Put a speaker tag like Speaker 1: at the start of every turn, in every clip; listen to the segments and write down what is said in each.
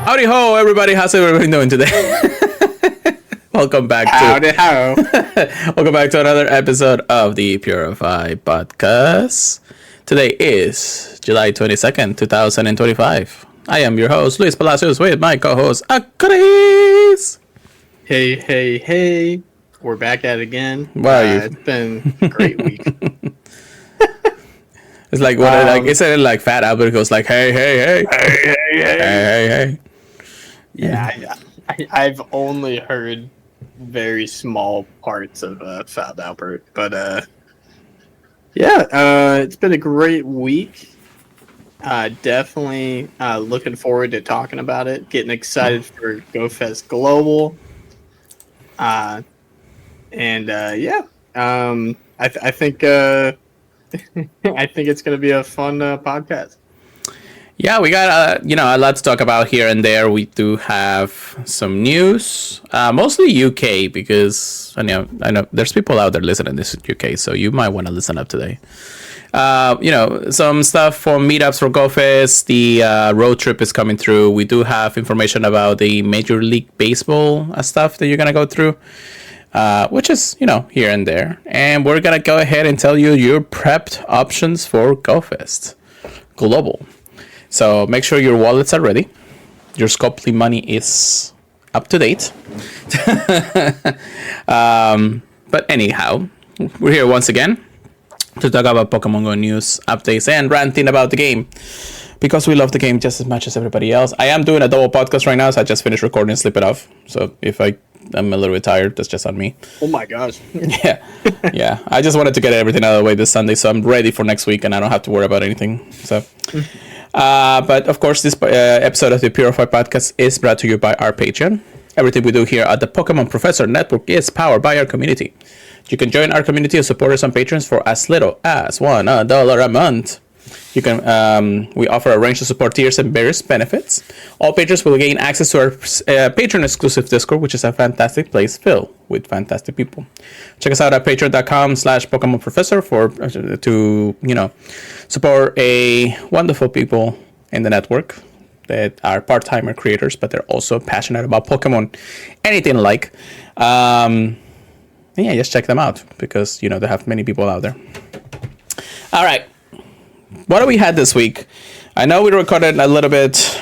Speaker 1: Howdy ho, everybody! How's everybody doing today? Welcome back welcome back to another episode of the Purify Podcast. Today is July 22nd, 2025. I am your host, Luis Palacios, with my co-host, Chris.
Speaker 2: Hey. We're back at it again.
Speaker 1: Wow,
Speaker 2: it's been a great week.
Speaker 1: It's like, isn't it like Fat Albert goes like, hey.
Speaker 2: Yeah, I've only heard very small parts of Fat Albert, but it's been a great week. Definitely looking forward to talking about it. Getting excited for Gofest Global. I think I think it's going to be a fun podcast.
Speaker 1: Yeah, we got a lot to talk about here and there. We do have some news, mostly UK, because I know there's people out there listening to this in UK, so you might want to listen up today. Some stuff for meetups for Gofest. The road trip is coming through. We do have information about the Major League Baseball stuff that you're gonna go through, which is here and there. And we're gonna go ahead and tell you your prepped options for Gofest Global. So make sure your wallets are ready. Your Scopely money is up to date. But anyhow, we're here once again to talk about Pokemon GO news, updates, and ranting about the game. Because we love the game just as much as everybody else. I am doing a double podcast right now, so I just finished recording and slip it off. So if I'm a little bit tired, that's just on me.
Speaker 2: Oh my gosh.
Speaker 1: Yeah. I just wanted to get everything out of the way this Sunday, so I'm ready for next week and I don't have to worry about anything. So... but of course, this episode of the Purify Podcast is brought to you by our Patreon. Everything we do here at the Pokemon Professor Network is powered by our community. You can join our community of supporters on Patreons for as little as $1 a month. You can we offer a range of support tiers and various benefits. All patrons will gain access to our patron exclusive Discord, which is a fantastic place filled with fantastic people. Check us out at patreon.com/Pokemon Professor to support a wonderful people in the network that are part-timer creators, but they're also passionate about Pokemon, anything like. Just check them out because they have many people out there. All right. What do we had this week? I know we recorded a little bit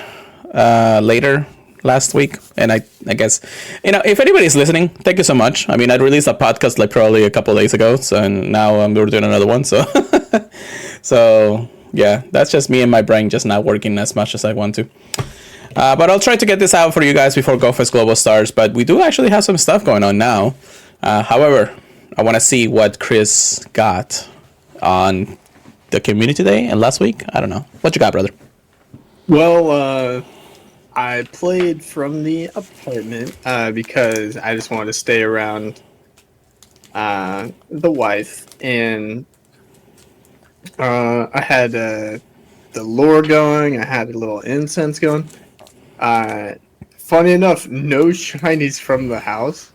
Speaker 1: later last week, and I guess if anybody's listening, thank you so much. I mean, I released a podcast like probably a couple of days ago, so and now we're doing another one. So, so yeah, that's just me and my brain just not working as much as I want to. But I'll try to get this out for you guys before GoFest Global starts. But we do actually have some stuff going on now. However, I want to see what Chris got on the community day and last week. I don't know. What you got, brother?
Speaker 2: Well, I played from the apartment because I just wanted to stay around the wife, and I had the lure going. I had a little incense going. Funny enough, no shinies from the house,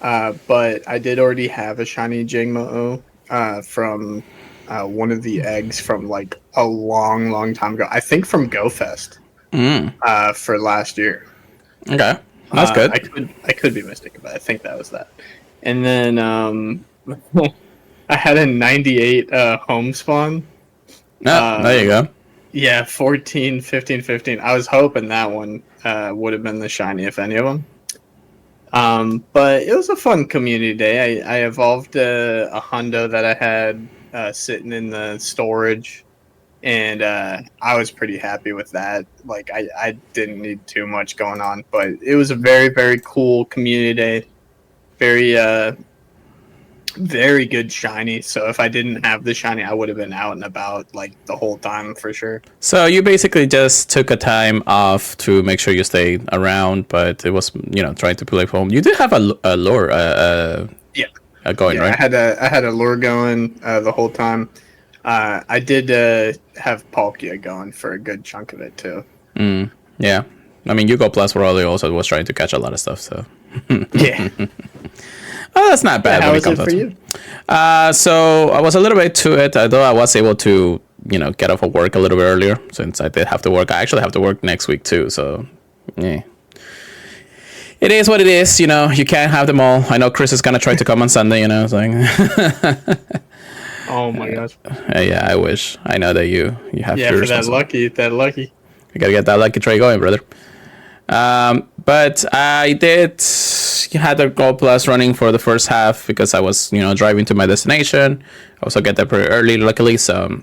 Speaker 2: but I did already have a shiny Jangmo from one of the eggs from like a long time ago. I think from GoFest for last year.
Speaker 1: Okay, that's good.
Speaker 2: I could be mistaken, but I think that was that. And then I had a 98 home spawn.
Speaker 1: There you go.
Speaker 2: Yeah, 14, 15, 15. I was hoping that one would have been the shiny, if any of them. But it was a fun community day. I evolved a hundo that I had sitting in the storage, and I was pretty happy with that. Like, I didn't need too much going on, but it was a very, very cool community day. Very good shiny. So if I didn't have the shiny, I would have been out and about like the whole time for sure.
Speaker 1: So you basically just took a time off to make sure you stayed around, but it was trying to play home. You did have a lure going, right?
Speaker 2: I had a lure going the whole time. I did have Palkia going for a good chunk of it too.
Speaker 1: Yeah, I mean, Yugo Plus probably also was trying to catch a lot of stuff. So
Speaker 2: yeah.
Speaker 1: Oh, that's not bad.
Speaker 2: Yeah, how was it for you?
Speaker 1: So I was a little bit to it, although I was able to, get off of work a little bit earlier since I did have to work. I actually have to work next week too, so Yeah. It is what it is, you know. You can't have them all. I know Chris is gonna try to come on Sunday, you know. It's like,
Speaker 2: Oh my gosh.
Speaker 1: yeah, I wish. I know that you have.
Speaker 2: Yeah, for that lucky.
Speaker 1: You gotta get that lucky tray going, brother. But I did had the Gold Plus running for the first half because I was, you know, driving to my destination. I also get there pretty early, luckily. So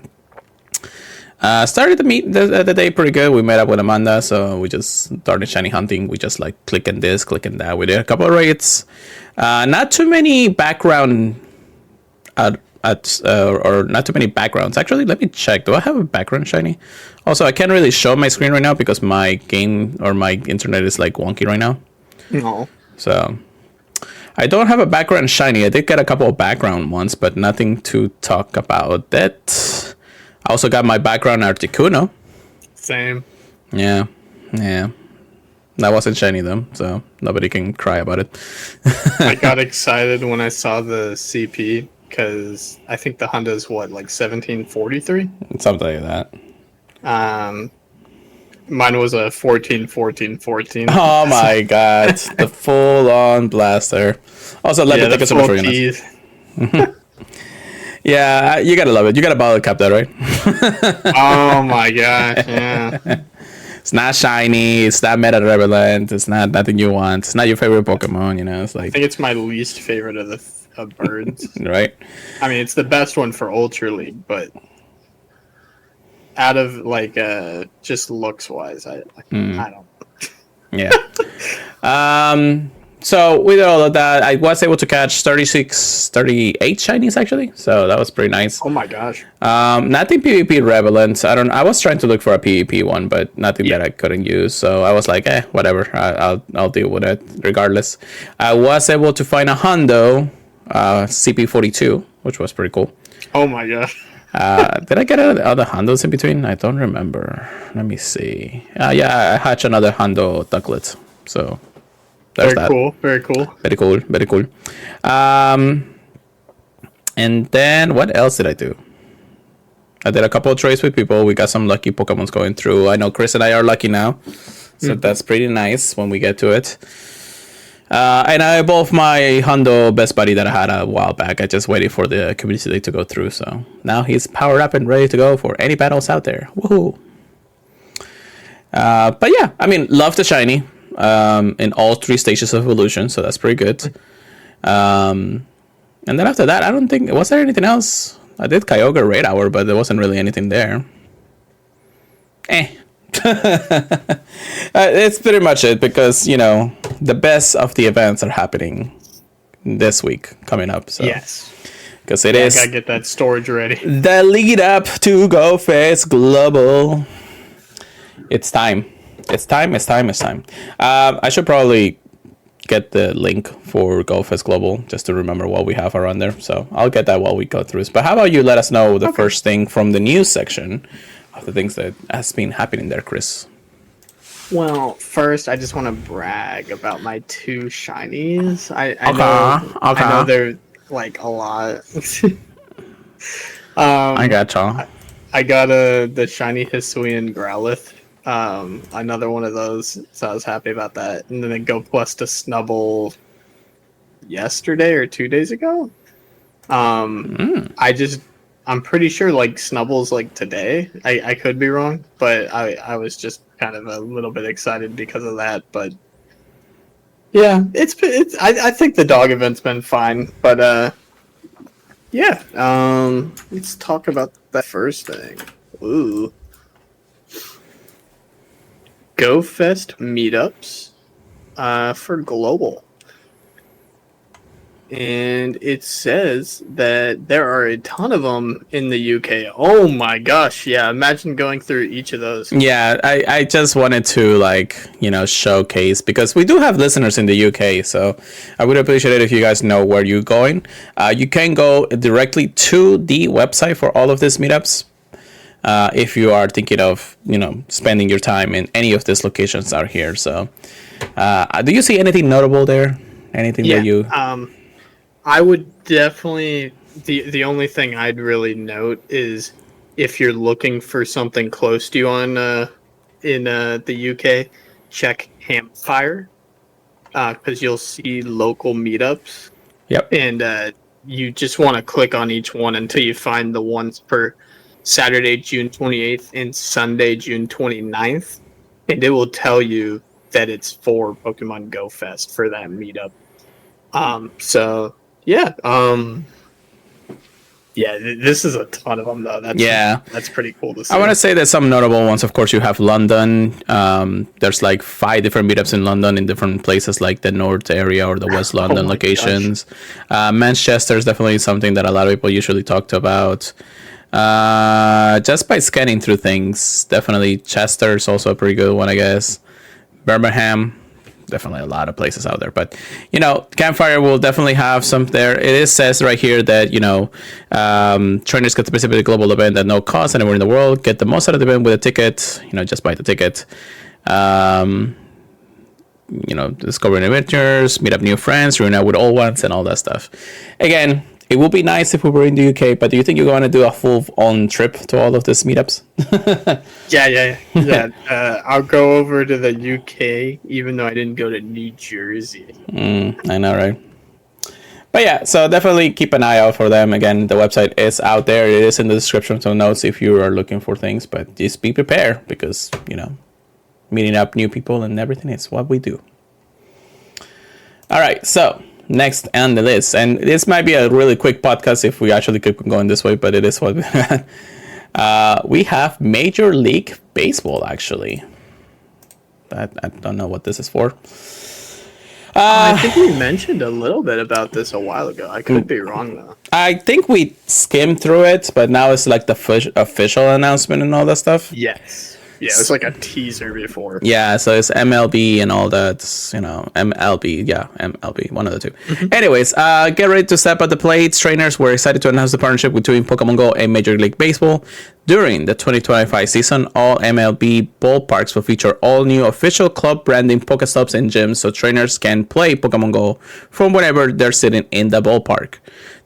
Speaker 1: started the day pretty good. We met up with Amanda, so we just started shiny hunting. We just like clicking this, clicking that. We did a couple of raids. Not too many background or not too many backgrounds. Actually, let me check. Do I have a background shiny? Also, I can't really show my screen right now because my game or my internet is like wonky right now.
Speaker 2: No.
Speaker 1: So I don't have a background shiny. I did get a couple of background ones, but nothing to talk about that. I also got my background Articuno.
Speaker 2: Same.
Speaker 1: Yeah. That wasn't shiny though, so nobody can cry about it.
Speaker 2: I got excited when I saw the CP because I think the Honda's what, like 1743?
Speaker 1: Something like that.
Speaker 2: Mine was a 14.
Speaker 1: Oh my god, the full-on blaster. Also, let me take a sip for you. Yeah, you gotta love it. You gotta bottle cap that, right?
Speaker 2: Oh my gosh, yeah.
Speaker 1: It's not shiny. It's not meta relevant. It's not nothing you want. It's not your favorite Pokemon. You know, it's like
Speaker 2: I think it's my least favorite of the birds.
Speaker 1: Right.
Speaker 2: I mean, it's the best one for Ultra League, but out of like just looks wise, I don't.
Speaker 1: Yeah. So with all of that, I was able to catch 36, 38 shinies actually. So that was pretty nice.
Speaker 2: Oh my gosh.
Speaker 1: Nothing PvP relevant. I was trying to look for a PvP one, but nothing that I couldn't use. So I was like, whatever. I'll deal with it regardless. I was able to find a Hondo, CP42, which was pretty cool.
Speaker 2: Oh my gosh.
Speaker 1: Did I get other Hondos in between? I don't remember. Let me see. Yeah, I hatched another Hondo Ducklet. So there's
Speaker 2: Very
Speaker 1: that.
Speaker 2: cool. Very cool.
Speaker 1: Very cool. And then what else did I do? I did a couple of trades with people. We got some lucky Pokemons going through. I know Chris and I are lucky now. So that's pretty nice when we get to it. And I evolved my Hondo best buddy that I had a while back. I just waited for the community day to go through. So now he's powered up and ready to go for any battles out there. Woohoo! But yeah, I mean, love the shiny in all 3 stages of evolution. So that's pretty good. And then after that, I don't think... Was there anything else? I did Kyogre Raid Hour, but there wasn't really anything there. It's pretty much it because, you know, the best of the events are happening this week coming up. So
Speaker 2: yes.
Speaker 1: Because it is...
Speaker 2: I gotta get that storage ready.
Speaker 1: The lead up to Go Fest Global. It's time. It's time. I should probably get the link for Go Fest Global just to remember what we have around there. So I'll get that while we go through this. But how about you let us know the first thing from the news section of the things that has been happening there, Chris?
Speaker 2: Well, first, I just want to brag about my 2 shinies. I know they're like a lot.
Speaker 1: I gotcha.
Speaker 2: I got the shiny Hisuian Growlithe. Another one of those, so I was happy about that. And then a Go Plus to Snubble yesterday or 2 days ago. I'm pretty sure like Snubble's like today. I could be wrong, but I was just kind of a little bit excited because of that. But yeah, it's I think the dog event's been fine, but yeah. Let's talk about that first thing. Ooh. Gofest Meetups for Global. And it says that there are a ton of them in the UK. Oh my gosh, yeah, imagine going through each of those.
Speaker 1: Yeah, I just wanted to, like, you know, showcase, because we do have listeners in the UK, so I would appreciate it if you guys know where you're going. You can go directly to the website for all of these meetups. If you are thinking of, you know, spending your time in any of these locations out here. So, do you see anything notable there? Anything that you...
Speaker 2: I would definitely... The only thing I'd really note is if you're looking for something close to you on in the UK, check Campfire because you'll see local meetups.
Speaker 1: Yep.
Speaker 2: And you just want to click on each one until you find the ones for Saturday, June 28th and Sunday, June 29th. And it will tell you that it's for Pokemon GO Fest for that meetup. So, yeah. This is a ton of them, though. That's pretty cool to see.
Speaker 1: I want to say there's some notable ones. Of course, you have London. There's like 5 different meetups in London in different places, like the North area or the West London locations. Manchester is definitely something that a lot of people usually talked about. Just by scanning through things, definitely Chester is also a pretty good one, I guess. Birmingham. Definitely a lot of places out there, but Campfire will definitely have some there. It says right here that trainers get to participate in a global event at no cost anywhere in the world. Get the most out of the event with a ticket. Just buy the ticket. Discover new adventures, meet up new friends, reunite with old ones, and all that stuff. Again, it would be nice if we were in the UK, but do you think you're going to do a full-on trip to all of these meetups?
Speaker 2: Yeah. I'll go over to the UK, even though I didn't go to New Jersey.
Speaker 1: I know, right? But yeah, so definitely keep an eye out for them. Again, the website is out there. It is in the description of notes if you are looking for things, but just be prepared because, meeting up new people and everything is what we do. All right, so next on the list, and this might be a really quick podcast if we actually keep going this way, but it is what we had. We have Major League Baseball, actually. I don't know what this is for.
Speaker 2: I think we mentioned a little bit about this a while ago. I could be wrong, though.
Speaker 1: I think we skimmed through it, but now it's like the official announcement and all that stuff.
Speaker 2: Yes. Yeah, it was like a teaser before.
Speaker 1: Yeah, so it's MLB and all that, MLB. Yeah, MLB, one of the two. Mm-hmm. Anyways, get ready to step at the plate. Trainers, we're excited to announce the partnership between Pokemon GO and Major League Baseball. During the 2025 season, all MLB ballparks will feature all new official club branding Pokestops and gyms so trainers can play Pokemon GO from wherever they're sitting in the ballpark.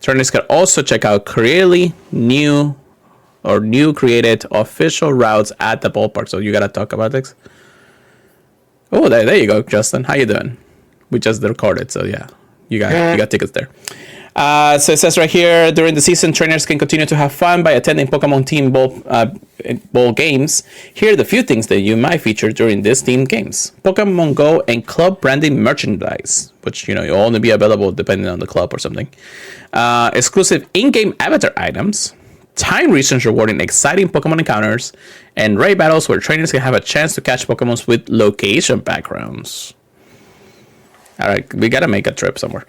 Speaker 1: Trainers can also check out creatively new created official routes at the ballpark. So you gotta talk about this. Oh, there you go, Justin. How you doing? We just recorded, so yeah, you got tickets there. So it says right here, during the season, trainers can continue to have fun by attending Pokemon team ball games. Here are the few things that you might feature during these team games: Pokemon GO and club branding merchandise, which you'll only be available depending on the club or something. Exclusive in-game avatar items. Time reasons rewarding exciting Pokemon encounters, and raid battles where trainers can have a chance to catch Pokemon with location backgrounds. All right, we gotta make a trip somewhere.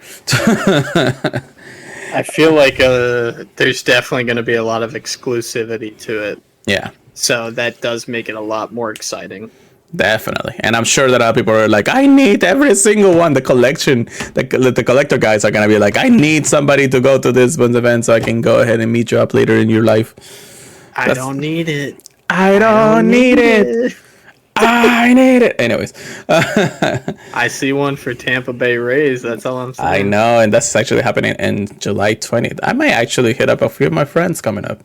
Speaker 2: I feel like there's definitely going to be a lot of exclusivity to it.
Speaker 1: Yeah.
Speaker 2: So that does make it a lot more exciting.
Speaker 1: Definitely. And I'm sure that people are like, I need every single one. The collection, the collector guys are going to be like, I need somebody to go to this event so I can go ahead and meet you up later in your life.
Speaker 2: I don't need it.
Speaker 1: I don't need it. I need it. Anyways.
Speaker 2: I see one for Tampa Bay Rays. That's all I'm saying.
Speaker 1: I know. And that's actually happening in July 20th. I might actually hit up a few of my friends coming up.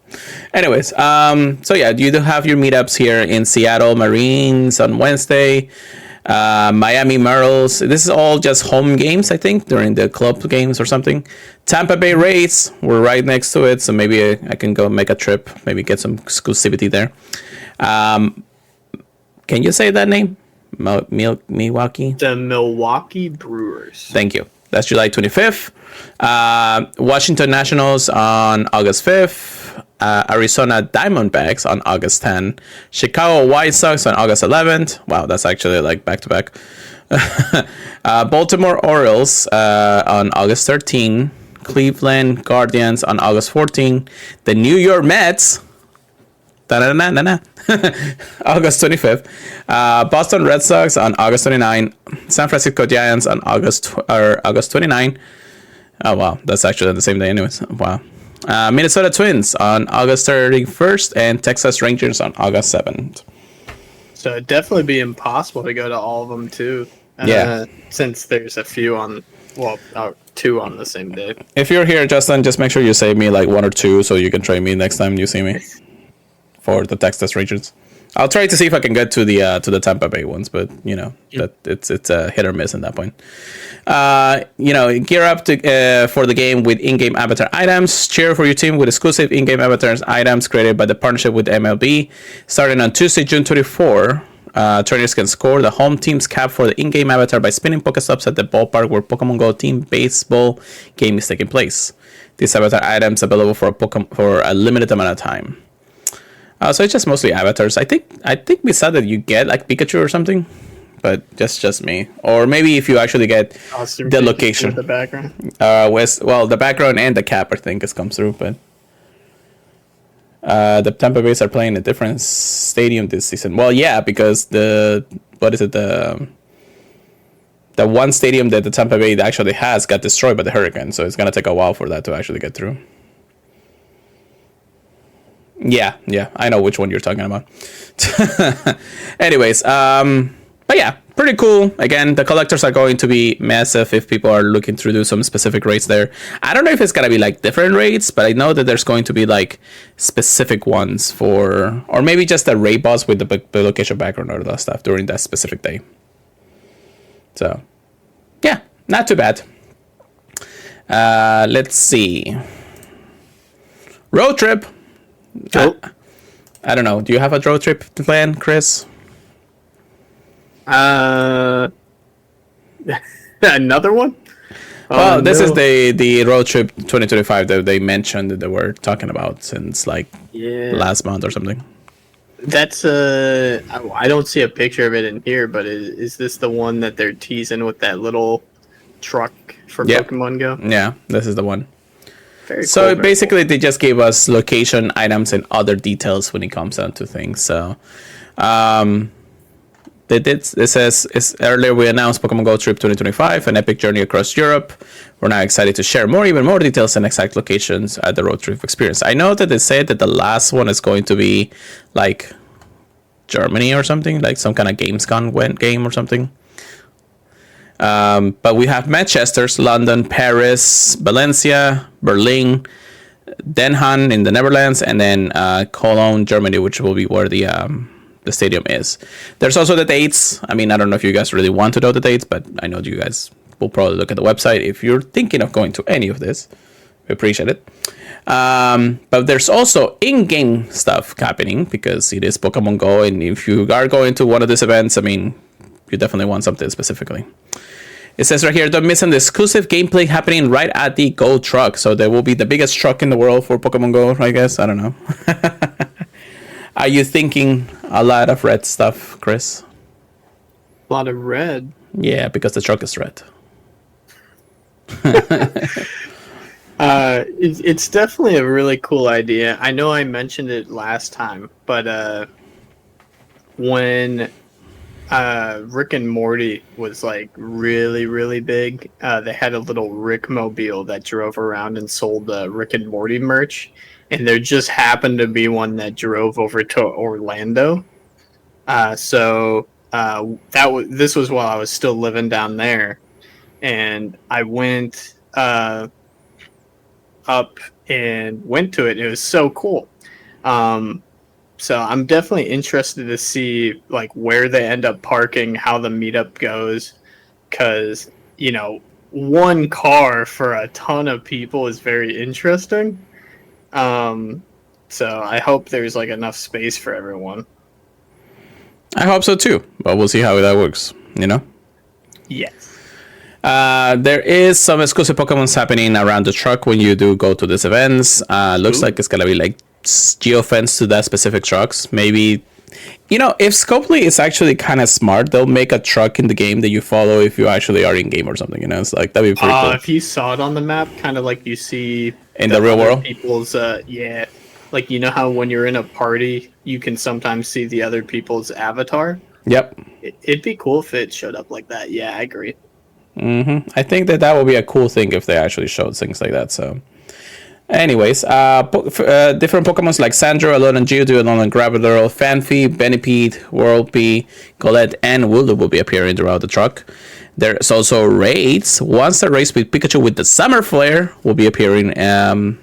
Speaker 1: Anyways. So yeah, you do have your meetups here in Seattle Marines on Wednesday. Miami Merles. This is all just home games, I think, during the club games or something. Tampa Bay Rays. We're right next to it. So maybe I can go make a trip. Maybe get some exclusivity there. Can you say that name? Milwaukee?
Speaker 2: The Milwaukee Brewers.
Speaker 1: Thank you. That's July 25th. Washington Nationals on August 5th. Arizona Diamondbacks on August 10th. Chicago White Sox on August 11th. Wow, that's actually like back-to-back. Baltimore Orioles on August 13th. Cleveland Guardians on August 14th. The New York Mets... August 25th. Boston Red Sox on August 29. San Francisco Giants on August 29. Oh wow, that's actually the same day anyways. Wow. Minnesota Twins on August 31st and Texas Rangers on August 7th.
Speaker 2: So it'd definitely be impossible to go to all of them too. Since there's a few two on the same day.
Speaker 1: If you're here, Justin, just make sure you save me like one or two so you can trade me next time you see me. For the Texas Rangers. I'll try to see if I can get to the Tampa Bay ones, but that it's a hit or miss at that point. Gear up for the game with in-game avatar items. Cheer for your team with exclusive in-game avatars items created by the partnership with MLB. Starting on Tuesday, June 24, trainers can score the home team's cap for the in-game avatar by spinning Pokestops at the ballpark where Pokemon GO team baseball game is taking place. These avatar items available for a limited amount of time. So it's just mostly avatars. I think we saw that you get like Pikachu or something, but just me. Or maybe if you actually get the location,
Speaker 2: with the background.
Speaker 1: The background and the cap I think comes through. But the Tampa Bays are playing a different stadium this season. Well, yeah, because the one stadium that the Tampa Bay actually has got destroyed by the hurricane, so it's gonna take a while for that to actually get through. Yeah, I know which one you're talking about. Anyways, but yeah, pretty cool. Again, the collectors are going to be massive if people are looking to do some specific rates there. I don't know if it's gonna be like different rates, but I know that there's going to be like specific ones or maybe just a raid boss with the location background or that stuff during that specific day. So, yeah, not too bad. Let's see. Road trip. I don't know. Do you have a road trip plan, Chris?
Speaker 2: Another one?
Speaker 1: Well, this is the road trip 2025 that they mentioned that they were talking about since like last month or something.
Speaker 2: That's I don't see a picture of it in here, but is this the one that they're teasing with that little truck for Pokemon Go?
Speaker 1: Yeah, this is the one.
Speaker 2: So
Speaker 1: cool, basically, they just gave us location, items, and other details when it comes down to things. So, it says earlier we announced Pokemon GO Trip 2025, an epic journey across Europe. We're now excited to share even more details and exact locations at the road trip experience. I know that they said that the last one is going to be like Germany or something, like some kind of Gamescom game or something. But we have Manchester, London, Paris, Valencia, Berlin, Den Haag in the Netherlands, and then Cologne, Germany, which will be where the stadium is. There's also the dates. I mean, I don't know if you guys really want to know the dates, but I know you guys will probably look at the website if you're thinking of going to any of this. We appreciate it. But there's also in-game stuff happening because it is Pokemon GO, and if you are going to one of these events, I mean, you definitely want something specifically. It says right here, don't miss an exclusive gameplay happening right at the Go truck. So there will be the biggest truck in the world for Pokemon Go, I guess. I don't know. Are you thinking a lot of red stuff, Chris?
Speaker 2: A lot of red?
Speaker 1: Yeah, because the truck is red.
Speaker 2: It's definitely a really cool idea. I know I mentioned it last time, but when Rick and Morty was like really, really big, they had a little Rick mobile that drove around and sold Rick and Morty merch, and there just happened to be one that drove over to Orlando. This was while I was still living down there, and I went up and went to it. It was so cool. So I'm definitely interested to see like where they end up parking, how the meetup goes, because one car for a ton of people is very interesting. So I hope there's like enough space for everyone.
Speaker 1: I hope so too, but we'll see how that works.
Speaker 2: Yes.
Speaker 1: There is some exclusive Pokemons happening around the truck when you do go to these events. Looks like it's gonna be like geofence to that specific trucks. Maybe if Scopely is actually kind of smart, they'll make a truck in the game that you follow if you actually are in game or something. It's like that'd be pretty cool.
Speaker 2: If you saw it on the map, kind of like you see
Speaker 1: in the real world,
Speaker 2: people's like how when you're in a party you can sometimes see the other people's avatar.
Speaker 1: Yep.
Speaker 2: It'd be cool if it showed up like that. Yeah, I agree.
Speaker 1: I think that would be a cool thing if they actually showed things like that. So anyways, different Pokemons like Sandro, Alolan Geodude, Alolan Graveler, Fanfy, Benipede, Whirlpea, Golett, and Wooloo will be appearing throughout the truck. There's also raids. Once the race with Pikachu with the Summer Flare will be appearing in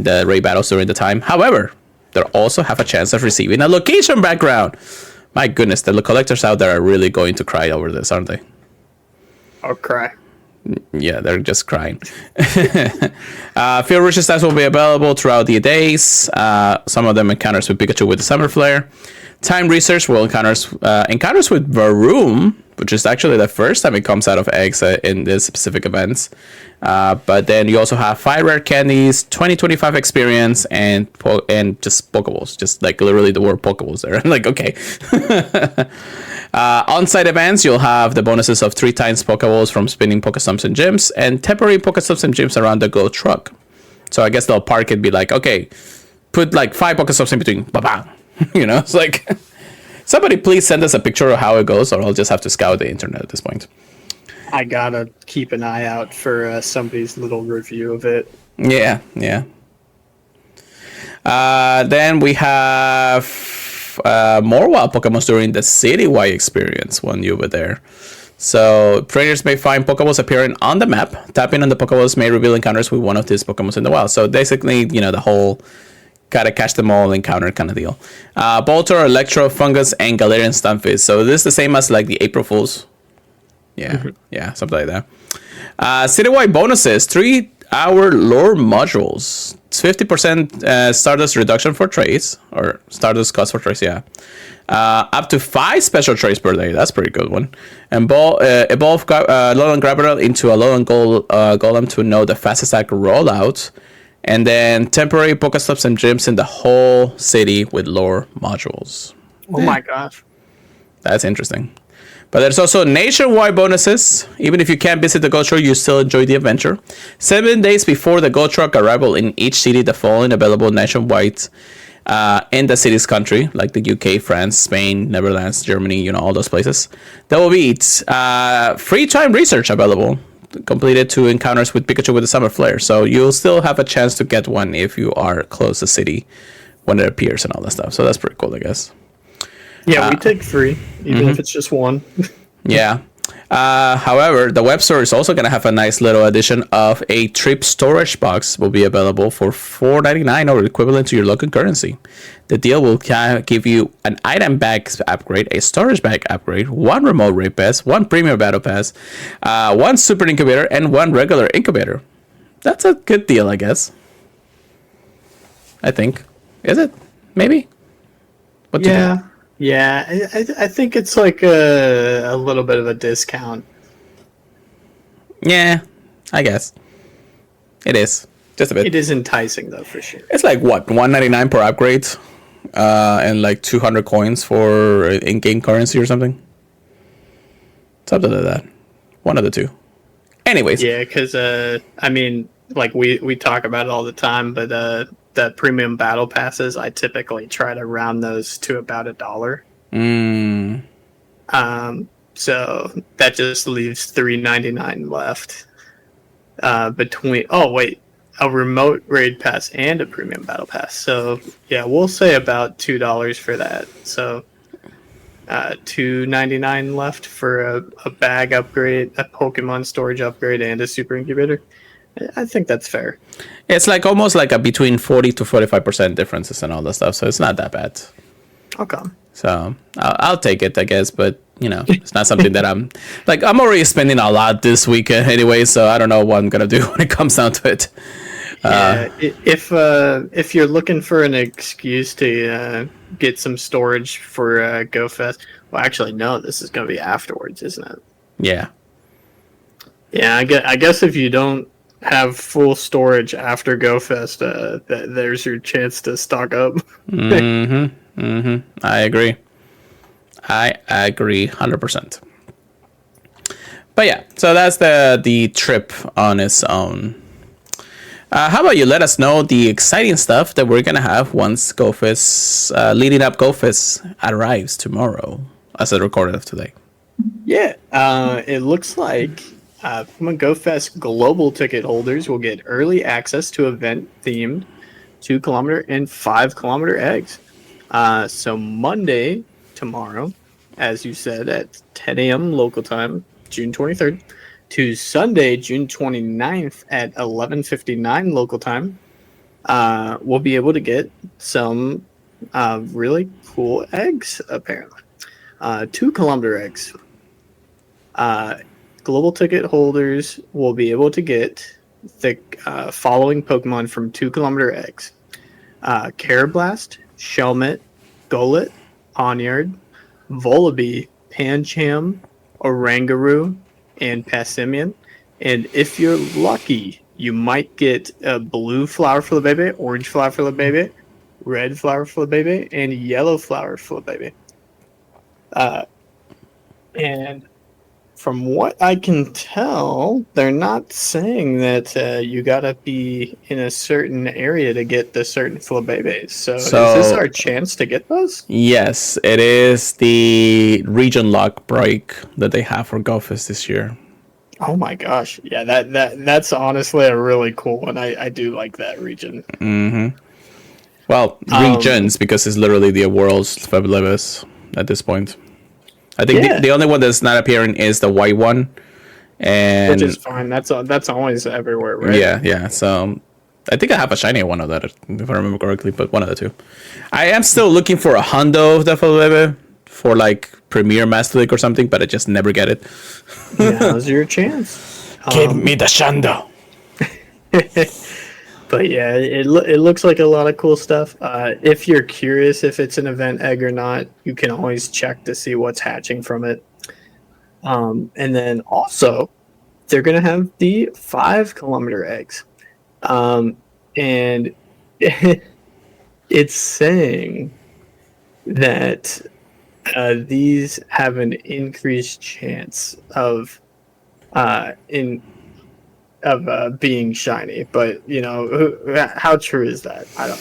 Speaker 1: the raid battles during the time. However, they'll also have a chance of receiving a location background. My goodness, the collectors out there are really going to cry over this, aren't they?
Speaker 2: I'll cry.
Speaker 1: Yeah, they're just crying. Field research stats will be available throughout the days. Some of them encounters with Pikachu with the Summer Flare. Time research will encounters with Varoom, which is actually the first time it comes out of eggs in this specific events. But then you also have 5 rare candies, 2025 experience, and just Pokeballs. Just like literally the word Pokeballs there. Like, okay. On-site events, you'll have the bonuses of 3 times Pokeballs from spinning Pokestops and gyms, and temporary Pokestops and gyms around the Go truck. So I guess they'll park it, be like, okay, put like 5 Pokestops in between. Ba-bang. You know, it's like, somebody please send us a picture of how it goes, or I'll just have to scout the internet at this point.
Speaker 2: I gotta keep an eye out for somebody's little review of it.
Speaker 1: Yeah. Then we have more wild Pokemon during the citywide experience when you were there. So trainers may find Pokeballs appearing on the map. Tapping on the Pokeballs may reveal encounters with one of these Pokemon in the wild. So basically, you know, the whole gotta catch them all encounter kind of deal. Bolter, Electro, Fungus, and Galarian Stunfisk. So this is the same as like the April Fools. Yeah, something like that. Citywide bonuses: 3-hour lore modules, 50% Stardust reduction for trays, or Stardust cost for trays. Yeah, up to 5 special trays per day. That's a pretty good one. And evolve Alolan Graveler into a Alolan Golem to know the fastest attack rollout. And then temporary Pokestops and gyms in the whole city with lore modules.
Speaker 2: Oh my gosh.
Speaker 1: That's interesting. But there's also nationwide bonuses. Even if you can't visit the Go Truck, you still enjoy the adventure. 7 days before the Go Truck arrival in each city, the following available nationwide in the city's country, like the UK, France, Spain, Netherlands, Germany, you know, all those places. There will be free time research available, completed to encounters with Pikachu with the Summer Flare. So you'll still have a chance to get one if you are close to the city when it appears and all that stuff. So that's pretty cool, I guess.
Speaker 2: Yeah, we take 3, even if it's just 1.
Speaker 1: Yeah. However, the web store is also going to have a nice little addition of a trip storage box will be available for $4.99 or equivalent to your local currency. The deal will give you an item bag upgrade, a storage bag upgrade, 1 remote raid pass, 1 premium battle pass, 1 super incubator, and 1 regular incubator. That's a good deal, I guess. I think. Is it? Maybe? What do you think?
Speaker 2: Yeah, I think it's like a little bit of a discount.
Speaker 1: Yeah, I guess. It is. Just a bit.
Speaker 2: It is enticing, though, for sure.
Speaker 1: It's like, what, $1.99 per upgrade? And like 200 coins for in-game currency or something? Something like that. One of the two. Anyways.
Speaker 2: Yeah, because, I mean, like we talk about it all the time, but the premium battle passes, I typically try to round those to about $1. So that just leaves $3.99 left between. Oh wait, a remote raid pass and a premium battle pass. So yeah, we'll say about $2 for that. So $2.99 left for a bag upgrade, a Pokemon storage upgrade, and a super incubator. I think that's fair.
Speaker 1: It's like almost like a between 40 to 45% differences and all that stuff. So it's not that bad.
Speaker 2: Okay.
Speaker 1: So I'll take it, I guess. But, you know, it's not something that I'm already spending a lot this weekend anyway. So I don't know what I'm going to do when it comes down to it.
Speaker 2: Yeah, if you're looking for an excuse to get some storage for Go Fest, well, actually, no, this is going to be afterwards, isn't it?
Speaker 1: Yeah.
Speaker 2: Yeah, I guess if you don't have full storage after Go Fest, there's your chance to stock up.
Speaker 1: I agree 100%. But yeah, so that's the trip on its own. How about you let us know the exciting stuff that we're gonna have once Go Fest, leading up Go Fest arrives tomorrow, as I recorded of today.
Speaker 2: Yeah, it looks like Pokemon Go Fest global ticket holders will get early access to event-themed 2-kilometer and 5-kilometer eggs. So Monday, tomorrow, as you said, at 10 a.m. local time, June 23rd, to Sunday, June 29th at 11:59 local time. will be able to get some really cool eggs, apparently. 2-kilometer eggs. Global ticket holders will be able to get the following Pokemon from 2-kilometer eggs. Carablast, Shelmet, Golett, Ponyard, Volibee, Pancham, Oranguru, and Passimian. And if you're lucky, you might get a blue flower for the baby, orange flower for the baby, red flower for the baby, and yellow flower for the baby. And from what I can tell, they're not saying that you gotta be in a certain area to get the certain Flabébés. So is this our chance to get those?
Speaker 1: Yes, it is the region lock break that they have for Gofest this year.
Speaker 2: Oh my gosh. Yeah, that's honestly a really cool one. I do like that region.
Speaker 1: Mm-hmm. Well, regions, because it's literally the world's Flabébés at this point. I think the only one that's not appearing is the white one, and
Speaker 2: which is fine. That's always everywhere, right?
Speaker 1: Yeah. So I think I have a shiny one of that, if I remember correctly, but one of the two. I am still looking for a hundo of the Flabébé for like Premier Master League or something, but I just never get it.
Speaker 2: Now's your chance.
Speaker 1: Give me the Shando.
Speaker 2: But yeah, it looks like a lot of cool stuff. If you're curious if it's an event egg or not, you can always check to see what's hatching from it. And then also, they're going to have the 5-kilometer eggs. And it's saying that these have an increased chance of being shiny, but how true is that? I don't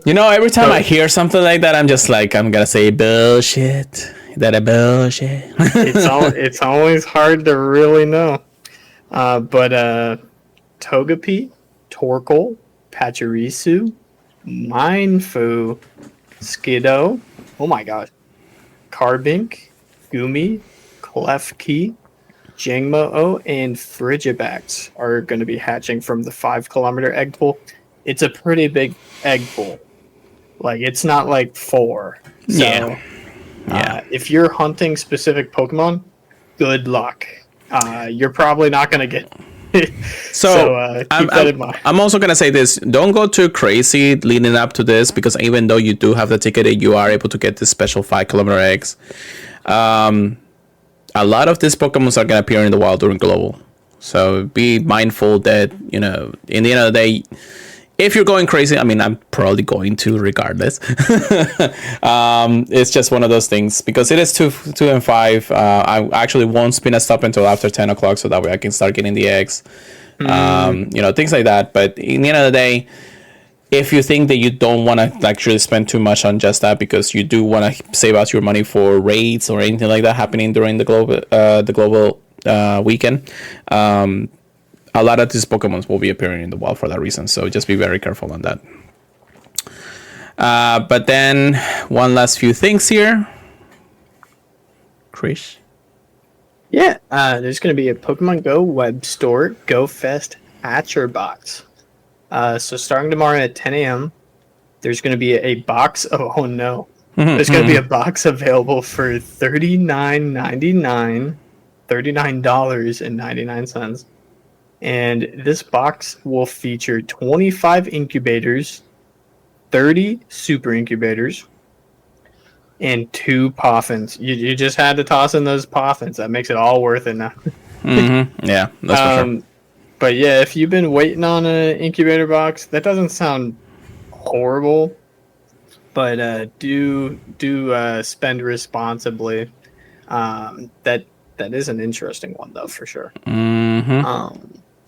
Speaker 2: know.
Speaker 1: Every time I hear something like that, I'm just like, I'm gonna say bullshit. Is that a bullshit?
Speaker 2: It's always hard to really know. But Togepi, Torkoal, Pachirisu, Mindfu, Skiddo, oh my gosh, Carbink, Gumi, Klefki, Jangmo-O, and Frigibax are going to be hatching from the 5-kilometer egg pool. It's a pretty big egg pool. Like, it's not like 4. So,
Speaker 1: yeah.
Speaker 2: If you're hunting specific Pokemon, good luck. You're probably not going to get so keep that in mind.
Speaker 1: I'm also going to say this. Don't go too crazy leading up to this, because even though you do have the ticket, you are able to get this special 5-kilometer eggs. A lot of these Pokemon are going to appear in the wild during Global. So be mindful that, in the end of the day, if you're going crazy, I mean, I'm probably going to regardless. It's just one of those things, because it is 2 and 5. I actually won't spin a stop until after 10 o'clock, so that way I can start getting the eggs. Things like that. But in the end of the day, if you think that you don't want to actually spend too much on just that, because you do want to save out your money for raids or anything like that happening during the global weekend, a lot of these Pokemon will be appearing in the wild for that reason. So just be very careful on that. But then one last few things here. Krish?
Speaker 2: Yeah, there's going to be a Pokemon Go web store, Go Fest Hatcher Box. So starting tomorrow at 10 a.m., there's going to be a box of, there's going to be a box available for $39.99, $39.99. And this box will feature 25 incubators, 30 super incubators, and 2 Poffins. You just had to toss in those Poffins. That makes it all worth it now.
Speaker 1: Yeah, that's for sure.
Speaker 2: But yeah, if you've been waiting on an incubator box, that doesn't sound horrible. But do spend responsibly. That is an interesting one though, for sure.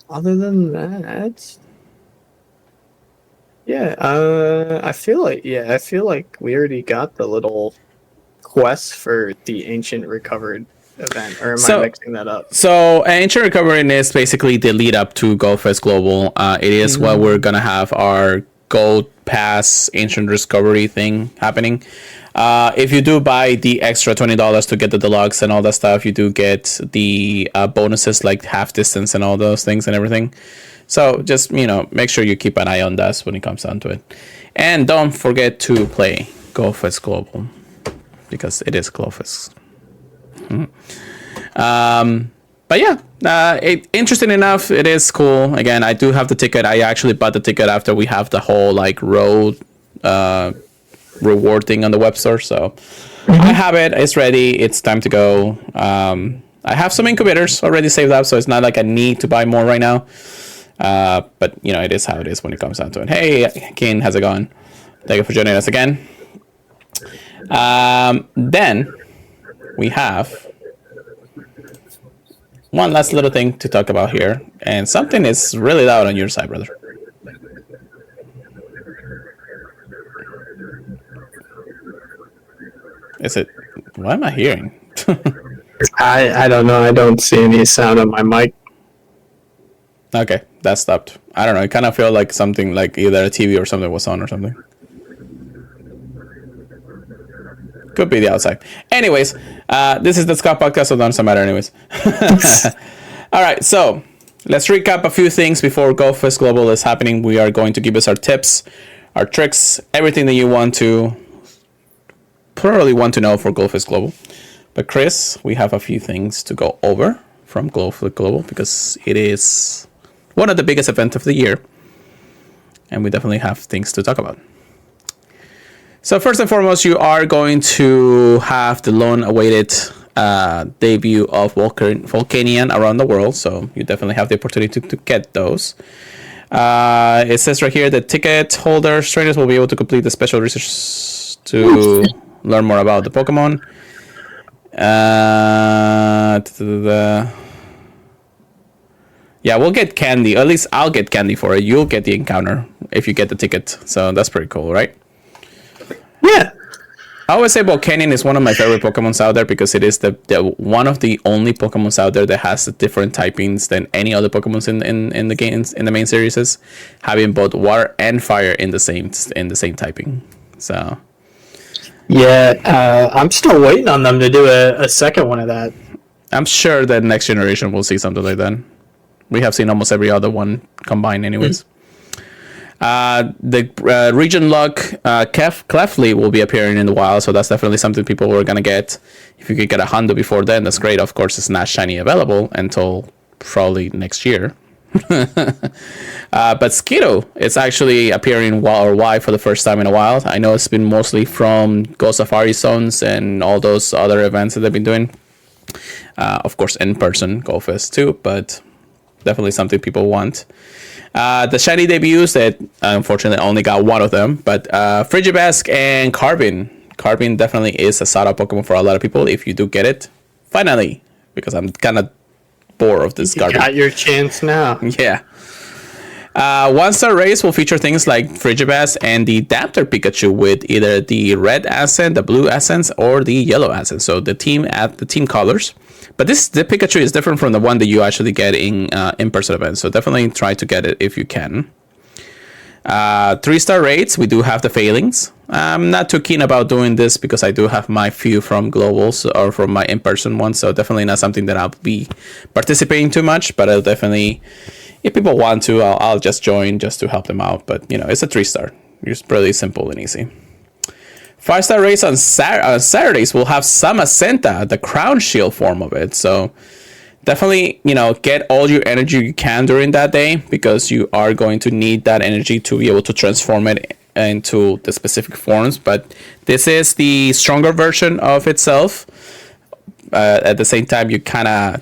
Speaker 2: Other than that, I feel like we already got the little quests for the Ancient Recovered event, or am I mixing that up?
Speaker 1: So Ancient Recovery is basically the lead up to Go Fest Global. It is where we're gonna have our Gold Pass Ancient Discovery thing happening. If you do buy the extra $20 to get the deluxe and all that stuff, you do get the bonuses like half distance and all those things and everything. So just, make sure you keep an eye on that when it comes down to it. And don't forget to play GoFest Global, because it is GoFest. But yeah, interesting enough. It is cool. Again, I do have the ticket. I actually bought the ticket after we have the whole road reward thing on the web store. So I have it. It's ready. It's time to go. I have some incubators already saved up, so it's not like I need to buy more right now. But it is how it is when it comes down to it. Hey, Kane, how's it going? Thank you for joining us again. Then we have one last little thing to talk about here, and something is really loud on your side, brother. Is it? What am I hearing?
Speaker 2: I don't know. I don't see any sound on my mic.
Speaker 1: Okay, that stopped. I don't know. It kind of felt like something, like either a TV or something was on or something. Could be the outside. Anyways, this is the Scott podcast, so it doesn't matter anyways. All right, so let's recap a few things before GoFest Global is happening. We are going to give us our tips, our tricks, everything that you probably want to know for GoFest Global. But Chris, we have a few things to go over from GoFest Global, because it is one of the biggest events of the year, and we definitely have things to talk about. So first and foremost, you are going to have the long-awaited debut of Volcanion around the world. So you definitely have the opportunity to get those. It says right here that ticket holders, trainers will be able to complete the special research to learn more about the Pokemon. Yeah, we'll get candy. At least I'll get candy for it. You'll get the encounter if you get the ticket. So that's pretty cool, right?
Speaker 2: Yeah.
Speaker 1: I always say Volcanion is one of my favorite Pokemons out there, because it is the one of the only Pokemons out there that has different typings than any other Pokemons in the games, in the main series, having both water and fire in the same typing. So
Speaker 2: yeah, I'm still waiting on them to do a second one of that.
Speaker 1: I'm sure that next generation will see something like that. We have seen almost every other one combined anyways. The region luck Clefly will be appearing in the wild, so that's definitely something people are going to get. If you could get a Hondo before then, that's great. Of course, it's not shiny available until probably next year. But Skiddo is actually appearing Y for the first time in a while. I know it's been mostly from Go Safari Zones and all those other events that they've been doing. Of course, in person, Go Fest too, but definitely something people want. The shiny debuts that unfortunately only got one of them, but Frigibask and Carbon. Carbon definitely is a sought-out Pokemon for a lot of people if you do get it. Finally, because I'm kind of bored of this Carbon.
Speaker 2: You got your chance now.
Speaker 1: Yeah. One-star race will feature things like Frigibask and the Daptor Pikachu with either the red accent, the blue accents, or the yellow accent. So the team colors. But the Pikachu is different from the one that you actually get in in-person events. So definitely try to get it if you can. 3-star rates, we do have the failings. I'm not too keen about doing this because I do have my few from globals or from my in-person ones. So definitely not something that I'll be participating too much. But I'll definitely, if people want to, I'll just join just to help them out. But, it's a 3-star. It's pretty simple and easy. 5-star race on Saturdays will have Samacenta, the crown shield form of it. So definitely, get all your energy you can during that day, because you are going to need that energy to be able to transform it into the specific forms. But this is the stronger version of itself. At the same time, you kind of,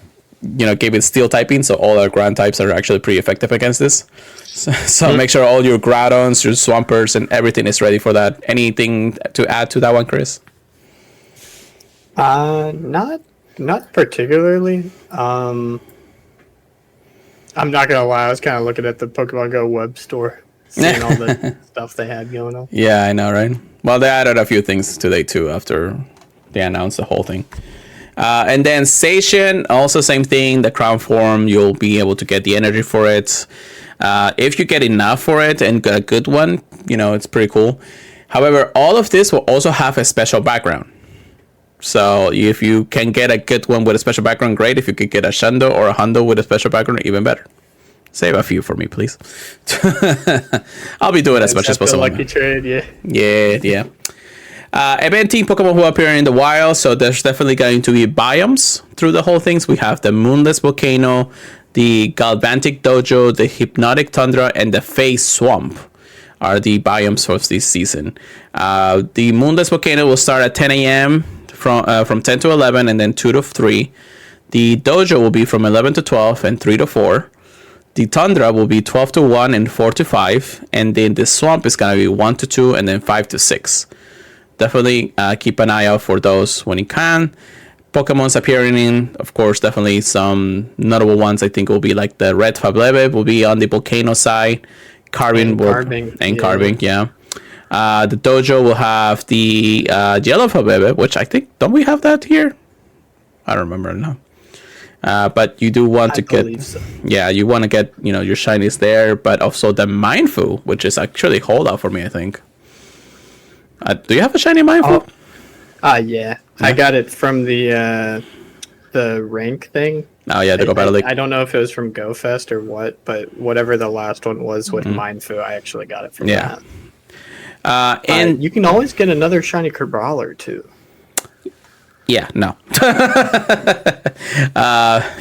Speaker 1: gave it steel typing, so all our ground types are actually pretty effective against this. So make sure all your Groudons, your Swampers, and everything is ready for that. Anything to add to that one, Chris?
Speaker 2: Not particularly. I'm not gonna lie, I was kind of looking at the Pokemon Go web store, seeing all the stuff they had going on.
Speaker 1: Yeah, I know, right? Well, they added a few things today too after they announced the whole thing. And then Station, also same thing. The crown form, you'll be able to get the energy for it. If you get enough for it and get a good one, it's pretty cool. However, all of this will also have a special background. So if you can get a good one with a special background, great. If you could get a Shundo or a Hondo with a special background, even better. Save a few for me, please. I'll be doing as much as possible.
Speaker 2: Lucky trade, yeah.
Speaker 1: Yeah. Event team Pokemon who appear in the wild, so there's definitely going to be biomes through the whole things. We have the Moonless Volcano, the Galvanic Dojo, the Hypnotic Tundra, and the Phase Swamp are the biomes for this season. The Moonless Volcano will start at 10 a.m. from 10 to 11, and then 2 to 3. The Dojo will be from 11 to 12 and 3 to 4. The Tundra will be 12 to 1 and 4 to 5. And then the Swamp is going to be 1 to 2 and then 5 to 6. Definitely keep an eye out for those when you can. Pokemon's appearing in, of course, definitely some notable ones. I think will be like the Red Fablebe will be on the Volcano side. Carving. The Dojo will have the Yellow Fablebe, which I think, don't we have that here? I don't remember now. But you do want to get, so. Yeah, you want to get, your shinies there, but also the Mindfu, which is actually holdout for me, I think. Do you have a shiny Mindfu?
Speaker 2: Yeah. I got it from the rank thing.
Speaker 1: Oh yeah, the Go Battle League.
Speaker 2: I don't know if it was from Go Fest or what, but whatever the last one was with Mindfu, I actually got it from that. And you can always get another shiny Curveball too.
Speaker 1: Yeah, no.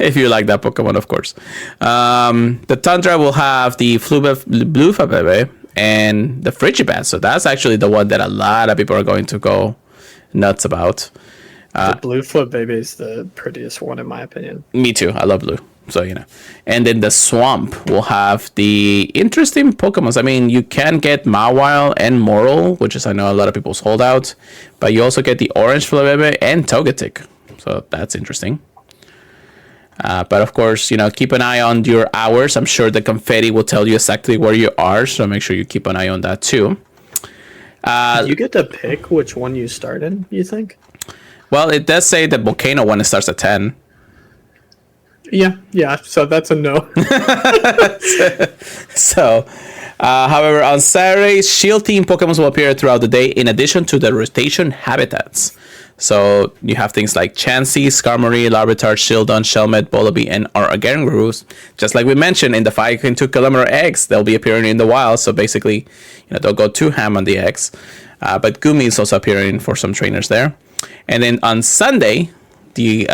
Speaker 1: If you like that Pokemon, of course. The Tundra will have the Blue Fablebe and the Frigibass. So that's actually the one that a lot of people are going to go nuts about.
Speaker 2: The Blue Flipbaby is the prettiest one in my opinion.
Speaker 1: Me too. I love blue. So, And then the Swamp will have the interesting Pokemons. I mean, you can get Mawile and Moral, which is, I know, a lot of people's holdout. But you also get the Orange Flabebe and Togetic. So that's interesting. But of course, keep an eye on your hours. I'm sure the confetti will tell you exactly where you are. So make sure you keep an eye on that too.
Speaker 2: You get to pick which one you start in, you think?
Speaker 1: Well, it does say the Volcano one starts at 10.
Speaker 2: Yeah, so that's a no.
Speaker 1: However, on Saturday, Shield Team Pokemon will appear throughout the day in addition to the rotation habitats. So you have things like Chansey, Skarmory, Larvitar, Shieldon, Shelmet, Volibee, and Agarangaroo. Just like we mentioned in the 5.2 kilometer eggs, they'll be appearing in the wild. So basically, they'll go too ham on the eggs. But Gumi is also appearing for some trainers there. And then on Sunday, the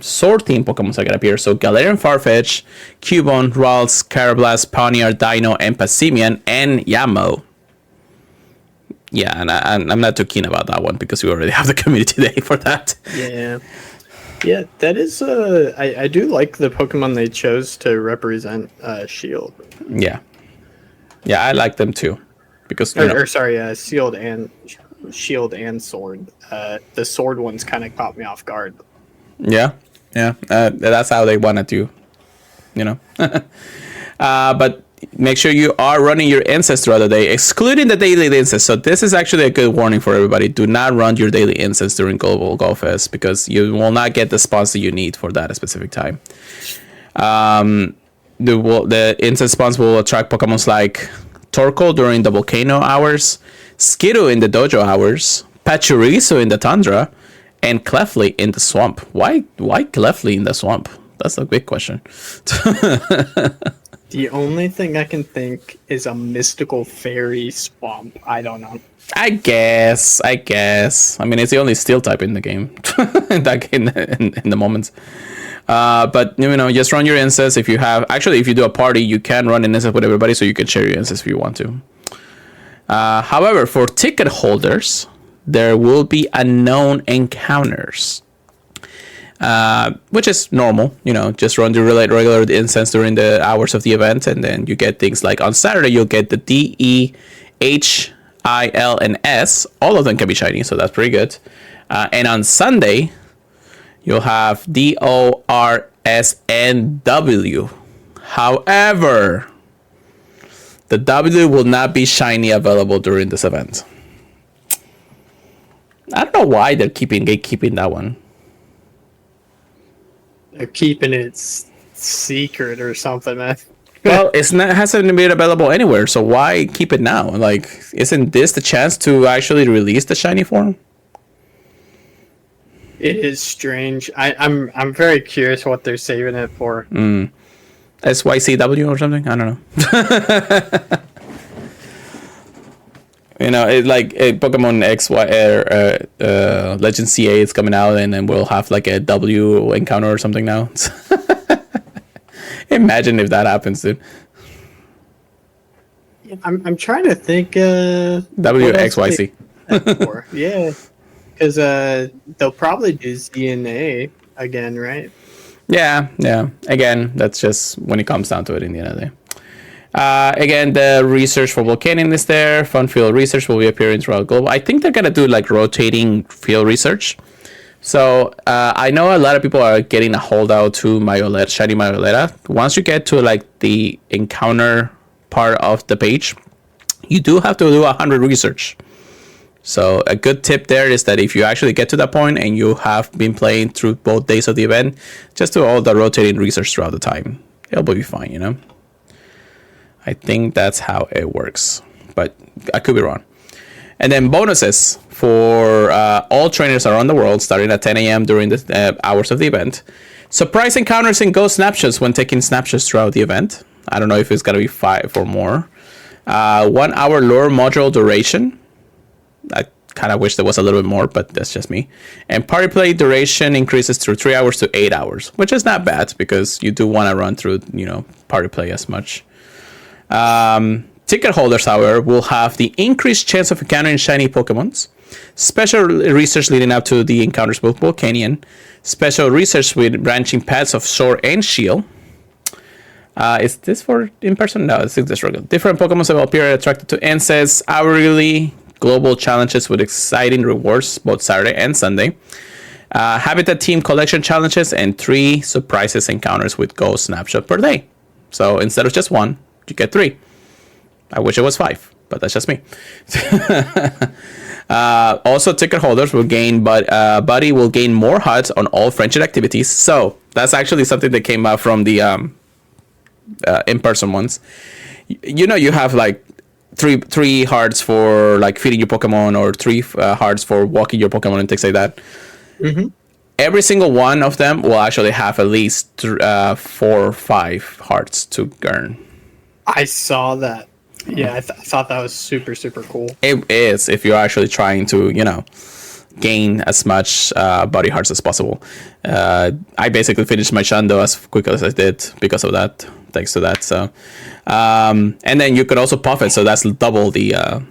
Speaker 1: Sword Team Pokemon are going to appear. So Galarian Farfetch, Cubone, Ralts, Carablast, Pawniard, Dino, and Passimian, and Yamo. Yeah, and I'm not too keen about that one because we already have the community day for that.
Speaker 2: Yeah, that is. I do like the Pokemon they chose to represent Shield.
Speaker 1: Yeah, I like them too because
Speaker 2: Shield and Sword. The Sword ones kind of caught me off guard.
Speaker 1: Yeah. That's how they wanted to, but make sure you are running your incense throughout the day, excluding the daily incense. So this is actually a good warning for everybody. Do not run your daily incense during Global Go Fest because you will not get the spawns that you need for that specific time. The incense spawns will attract Pokemons like Torkoal during the Volcano hours, Skidoo in the Dojo hours, Pachirisu in the Tundra, and Clefly in the Swamp. Why Clefly in the Swamp? That's a big question.
Speaker 2: The only thing I can think is a mystical fairy swamp. I don't know.
Speaker 1: I guess. I mean, it's the only steel type in the game. in the moments. But just run your incense. If you do a party, you can run an incense with everybody, so you can share your incense if you want to. However, for ticket holders, there will be unknown encounters, which is normal. Just run the regular incense during the hours of the event, and then you get things like on Saturday you'll get the D, E, H, I, L, and S. All of them can be shiny, so that's pretty good. And on Sunday you'll have D, O, R, S, and W. However, the W will not be shiny available during this event. I don't know why they're gatekeeping that one.
Speaker 2: They're keeping it secret or something, man.
Speaker 1: Well, it hasn't been available anywhere, so why keep it now? Like, isn't this the chance to actually release the shiny form?
Speaker 2: It is strange. I'm very curious what they're saving it for.
Speaker 1: SYCW or something. I don't know. You know, it like Pokemon XY Legend CA is coming out, and then we'll have like a W encounter or something now. Imagine if that happens, dude.
Speaker 2: I'm trying to think.
Speaker 1: WXYC.
Speaker 2: Yeah, because they'll probably do ZNA again, right?
Speaker 1: Yeah. Again, that's just when it comes down to it in the end of the day. Again, the research for Volcanion is there. Fun field research will be appearing throughout global. I think they're gonna do like rotating field research. So I know a lot of people are getting a holdout to Shiny Myoletta. Once you get to like the encounter part of the page, you do have to do 100 research. So a good tip there is that if you actually get to that point and you have been playing through both days of the event, just do all the rotating research throughout the time. It'll be fine, you know. I think that's how it works, but I could be wrong. And then bonuses for all trainers around the world starting at 10 a.m. during the hours of the event. Surprise encounters and Go snapshots when taking snapshots throughout the event. I don't know if it's going to be 5 or more. 1 hour lure module duration. I kind of wish there was a little bit more, but that's just me. And party play duration increases through 3 hours to 8 hours, which is not bad because you do want to run through, you know, party play as much. Ticket holders, however, will have the increased chance of encountering shiny Pokemons. Special research leading up to the encounters with Volcanion. Special research with branching paths of Sword and Shield. Is this for in-person? No, it's this regular. Different Pokemon will appear attracted to insects. Hourly global challenges with exciting rewards both Saturday and Sunday. Habitat team collection challenges and 3 surprises encounters with Go snapshot per day. So instead of just 1, you get 3. I wish it was 5, but that's just me. Also, ticket holders will gain, but Buddy will gain more HUDs on all friendship activities. So that's actually something that came out from the in-person ones. You know, you have like three hearts for like feeding your Pokemon, or 3 hearts for walking your Pokemon and things like that. Mm-hmm. Every single one of them will actually have at least 4 or 5 hearts to earn.
Speaker 2: I saw that. Yeah, I thought that was super, super cool.
Speaker 1: It is, if you're actually trying to, you know, gain as much body hearts as possible. I basically finished my Shando as quick as I did because of that, thanks to that. So, and then you could also puff it, so that's double the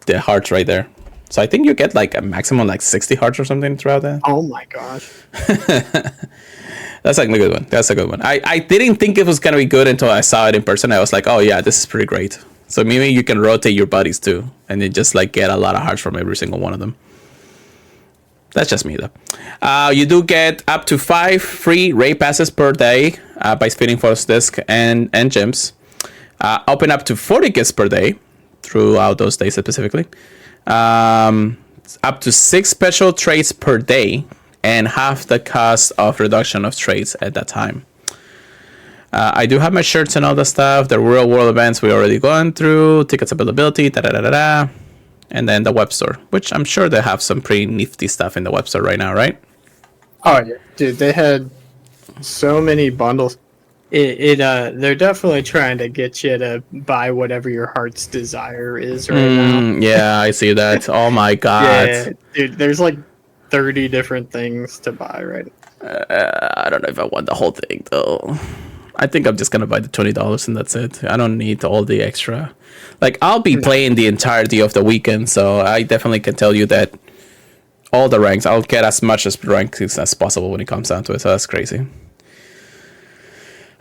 Speaker 1: hearts right there. So I think you get like a maximum like 60 hearts or something throughout that.
Speaker 2: Oh my gosh.
Speaker 1: That's like a good one. That's a good one. I didn't think it was going to be good until I saw it in person. I was like, oh yeah, this is pretty great. So maybe you can rotate your buddies too, and then just like get a lot of hearts from every single one of them. That's just me though. You do get up to 5 free raid passes per day by spinning Force Disc and gyms. Open up to 40 gifts per day throughout those days specifically. Up to 6 special trades per day, and half the cost of reduction of trades at that time. I do have my shirts and all that stuff. The real world events we already gone through. Tickets availability, and then the web store, which I'm sure they have some pretty nifty stuff in the web store right now, right?
Speaker 2: Oh yeah, dude, they had so many bundles. They're definitely trying to get you to buy whatever your heart's desire is right now.
Speaker 1: Yeah, I see that. Oh my god.
Speaker 2: Yeah, dude, there's like 30 different things to buy right now.
Speaker 1: I don't know if I want the whole thing though. I think I'm just gonna buy the $20 and that's it. I don't need all the extra. Like, I'll be playing the entirety of the weekend, so I definitely can tell you that all the ranks, I'll get as much as ranks as possible when it comes down to it. So that's crazy.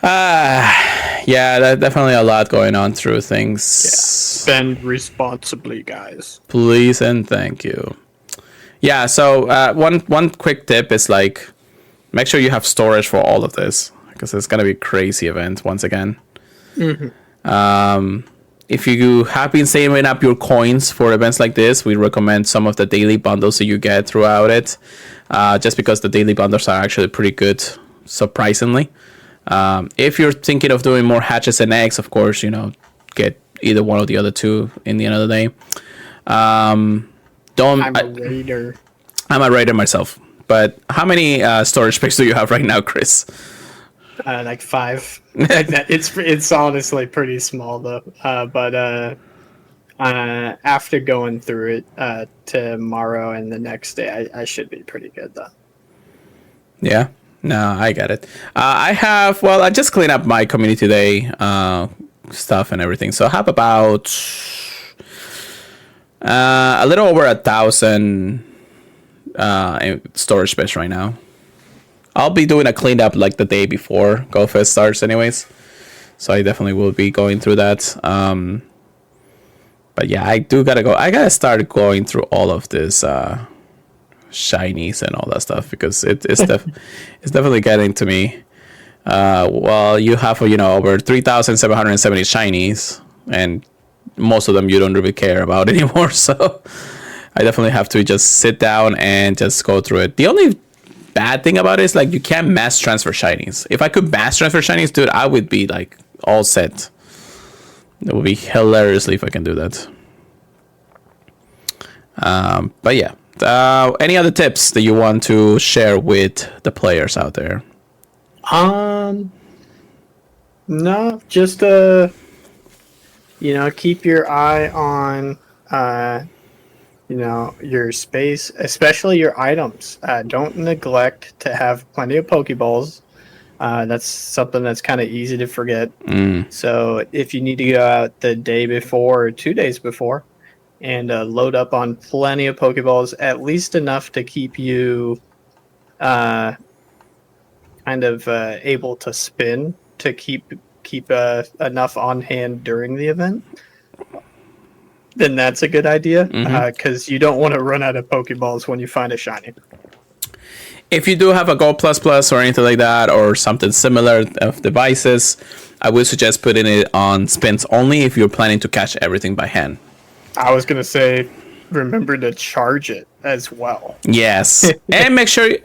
Speaker 1: Yeah, there's definitely a lot going on through things.
Speaker 2: Yeah. Spend responsibly, guys.
Speaker 1: Please and thank you. Yeah, so one quick tip is like, make sure you have storage for all of this, because it's gonna be a crazy event once again. Mm-hmm. If you have been saving up your coins for events like this, we recommend some of the daily bundles that you get throughout it, just because the daily bundles are actually pretty good, surprisingly. If you're thinking of doing more hatches and eggs, of course, you know, get either one or the other two in the end of the day. I'm a
Speaker 2: raider.
Speaker 1: I'm a raider myself. But how many storage space do you have right now, Chris?
Speaker 2: Like 5. It's honestly pretty small though. But after going through it tomorrow and the next day, I should be pretty good though.
Speaker 1: Yeah. No, I get it. I just cleaned up my community day stuff and everything. So I have about a little over 1,000 in storage space right now. I'll be doing a cleanup like the day before Go Fest starts anyways. So I definitely will be going through that. But yeah, I gotta start going through all of this shinies and all that stuff because it's definitely getting to me. You have over 3,770 shinies, and most of them you don't really care about anymore. So I definitely have to just sit down and just go through it. The only bad thing about it is like you can't mass transfer shinies. If I could mass transfer shinies, dude, I would be like all set. It would be hilariously if I can do that. But yeah. Any other tips that you want to share with the players out there?
Speaker 2: No, just keep your eye on your space, especially your items. Don't neglect to have plenty of Pokeballs. That's something that's kind of easy to forget. So if you need to go out the day before or 2 days before and load up on plenty of Pokeballs, at least enough to keep you able to spin to keep enough on hand during the event, then that's a good idea because you don't want to run out of Pokeballs when you find a shiny.
Speaker 1: If you do have a Go Plus Plus or anything like that, or something similar of devices, I would suggest putting it on spins only if you're planning to catch everything by hand.
Speaker 2: I was gonna say, remember to charge it as well.
Speaker 1: Yes, and make sure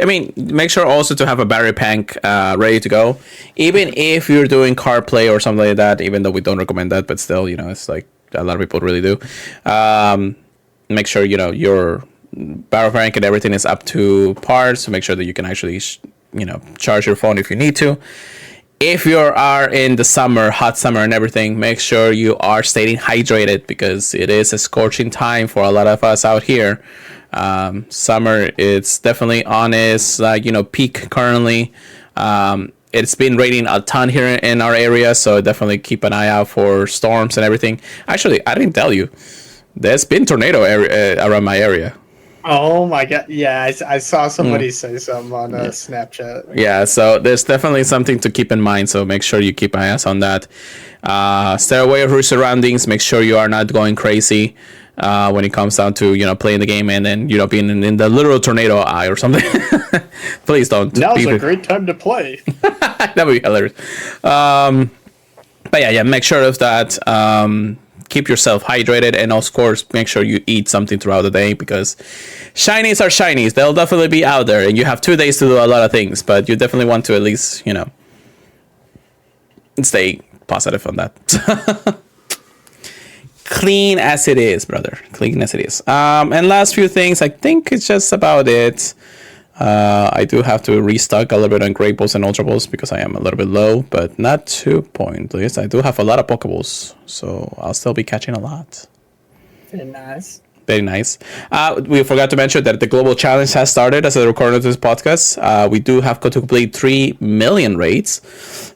Speaker 1: also to have a battery pack ready to go, even if you're doing card play or something like that. Even though we don't recommend that, but still, it's like a lot of people really do. Make sure your battery pack and everything is up to par, so make sure that you can actually charge your phone if you need to. If you are in the summer, hot summer and everything, make sure you are staying hydrated because it is a scorching time for a lot of us out here. Summer, it's definitely on its peak currently. It's been raining a ton here in our area, so definitely keep an eye out for storms and everything. Actually, I didn't tell you, there's been tornado around my area.
Speaker 2: Oh my god! Yeah, I saw somebody say something on Snapchat.
Speaker 1: Yeah, so there's definitely something to keep in mind. So make sure you keep eyes on that. Stay away from your surroundings. Make sure you are not going crazy when it comes down to playing the game and then being in the literal tornado eye or something. Please don't.
Speaker 2: Now's a great time to play.
Speaker 1: That would be hilarious. But yeah, make sure of that. Keep yourself hydrated, and of course make sure you eat something throughout the day because shinies are shinies. They'll definitely be out there, and you have 2 days to do a lot of things, but you definitely want to at least stay positive on that. Clean as it is, brother. Clean as it is. And last few things, I think it's just about it. I do have to restock a little bit on Great Balls and Ultra Balls because I am a little bit low, but not too pointless. I do have a lot of Pokeballs, so I'll still be catching a lot.
Speaker 2: Very nice.
Speaker 1: Very nice. We forgot to mention that the Global Challenge has started as a recording of this podcast. We do have to complete 3 million raids.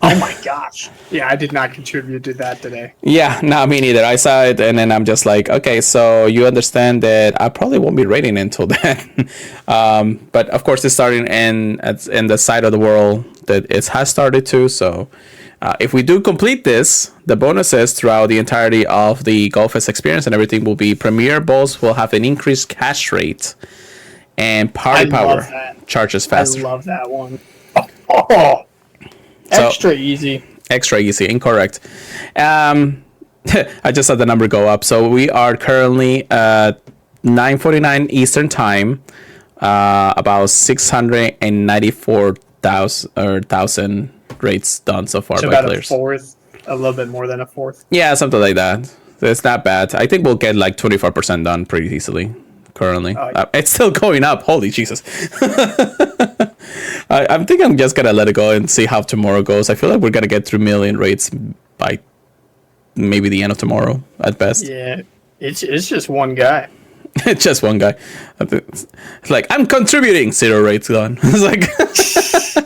Speaker 2: Oh my gosh. Yeah, I did not contribute to that today.
Speaker 1: Yeah, no, me neither. I saw it, and then I'm just like, okay, so you understand that I probably won't be raiding until then. But of course, it's starting in the side of the world that it has started to, so... if we do complete this, the bonuses throughout the entirety of the Go Fest experience and everything will be Premier Balls will have an increased cash rate and Party Power charges faster.
Speaker 2: I love that one. Oh, extra easy.
Speaker 1: Extra easy, incorrect. I just saw the number go up. So we are currently at 9:49 Eastern Time, about 694,000 rates done so far
Speaker 2: so
Speaker 1: by
Speaker 2: about
Speaker 1: players.
Speaker 2: A little bit more than a fourth.
Speaker 1: Yeah, something like that. It's not bad. I think we'll get like 24% done pretty easily currently. It's still going up. Holy Jesus. I'm thinking I'm just gonna let it go and see how tomorrow goes. I feel like we're gonna get through million raids by maybe the end of tomorrow at best.
Speaker 2: Yeah, it's just one guy.
Speaker 1: It's just one guy. It's like, I'm contributing. 0 raids gone. It's like,